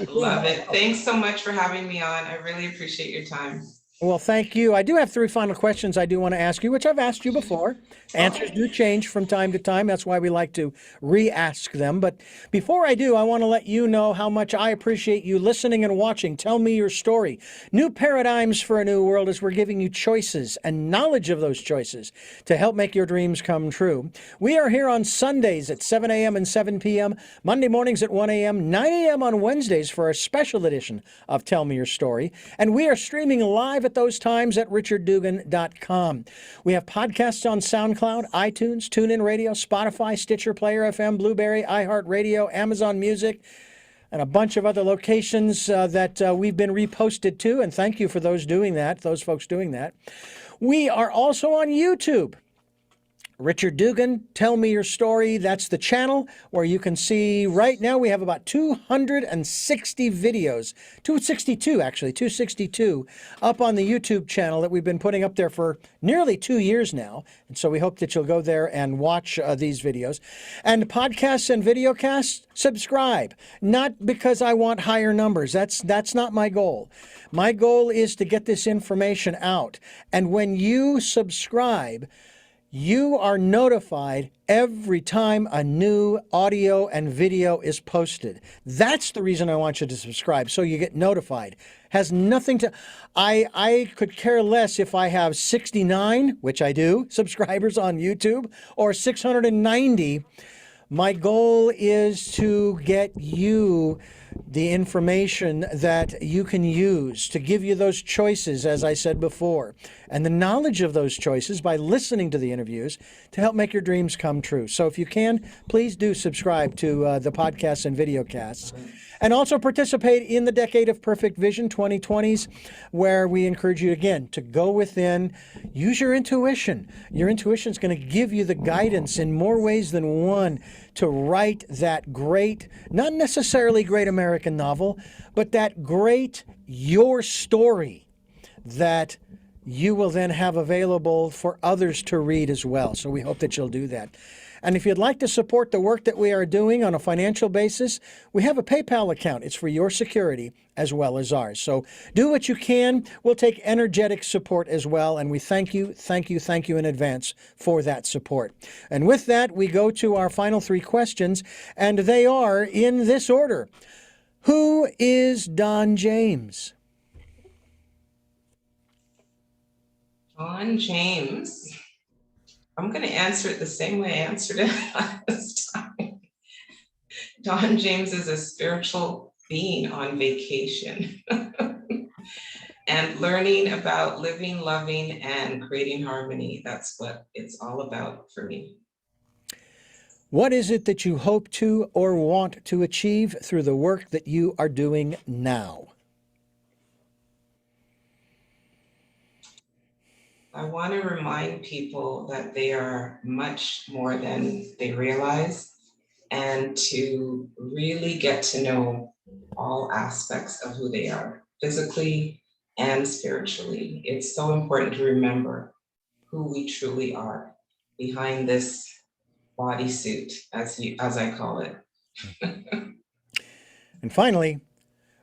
Love it. Thanks so much for having me on. I really appreciate your time. Well, thank you. I do have 3 final questions I do want to ask you, which I've asked you before. Answers do change from time to time. That's why we like to re-ask them. But before I do, I want to let you know how much I appreciate you listening and watching. Tell me your story. New paradigms for a new world, as we're giving you choices and knowledge of those choices to help make your dreams come true. We are here on Sundays at 7 a.m. and 7 p.m., Monday mornings at 1 a.m., 9 a.m. on Wednesdays for our special edition of Tell Me Your Story. And we are streaming live at those times at richarddugan.com. We have podcasts on SoundCloud, iTunes, TuneIn Radio, Spotify, Stitcher, Player FM, Blueberry, iHeartRadio, Amazon Music, and a bunch of other locations that we've been reposted to. And thank you for those folks doing that. We are also on YouTube. Richard Dugan, Tell Me Your Story. That's the channel where you can see right now we have about 260 videos, 262 up on the YouTube channel that we've been putting up there for nearly 2 years now. And so we hope that you'll go there and watch these videos. And podcasts and videocasts, subscribe. Not because I want higher numbers. That's not my goal. My goal is to get this information out. And when you subscribe, you are notified every time a new audio and video is posted. That's the reason I want you to subscribe, so you get notified. Has nothing to... I could care less if I have 69, which I do, subscribers on YouTube, or 690. My goal is to get you the information that you can use to give you those choices, as I said before, and the knowledge of those choices by listening to the interviews to help make your dreams come true. So if you can, please do subscribe to the podcasts and videocasts. And also participate in the Decade of Perfect Vision 2020s, where we encourage you, again, to go within, use your intuition. Your intuition is going to give you the guidance in more ways than one to write that great, not necessarily great American novel, but that great your story that you will then have available for others to read as well. So we hope that you'll do that. And if you'd like to support the work that we are doing on a financial basis, we have a PayPal account. It's for your security as well as ours. So do what you can. We'll take energetic support as well. And we thank you in advance for that support. And with that, we go to our final 3 questions, and they are in this order. Who is Don James? Don James. I'm going to answer it the same way I answered it last time. Don James is a spiritual being on vacation and learning about living, loving, and creating harmony. That's what it's all about for me. What is it that you hope to or want to achieve through the work that you are doing now? I want to remind people that they are much more than they realize, and to really get to know all aspects of who they are, physically and spiritually. It's so important to remember who we truly are behind this bodysuit, as I call it. And finally,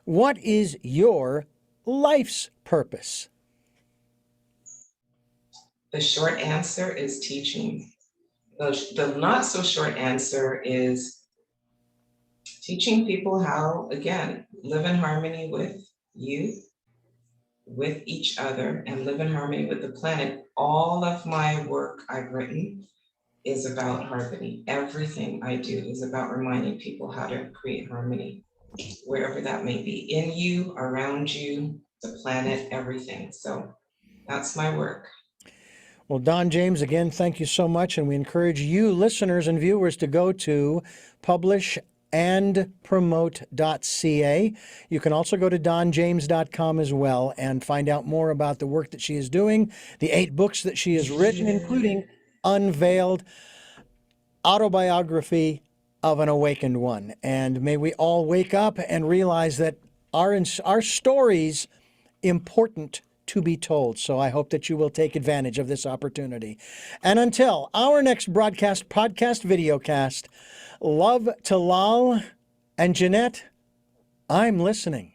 what is your life's purpose? The short answer is teaching. The not so short answer is teaching people how, again, live in harmony with you, with each other, and live in harmony with the planet. All of my work I've written is about harmony. Everything I do is about reminding people how to create harmony, wherever that may be, in you, around you, the planet, everything. So that's my work. Well, Don James, again, thank you so much. And we encourage you, listeners and viewers, to go to publishandpromote.ca. You can also go to donjames.com as well and find out more about the work that she is doing, the 8 books that she has written, including Unveiled, Autobiography of an Awakened One. And may we all wake up and realize that our stories important to be told. So I hope that you will take advantage of this opportunity. And until our next broadcast, podcast, videocast, love to Lal and Jeanette, I'm listening.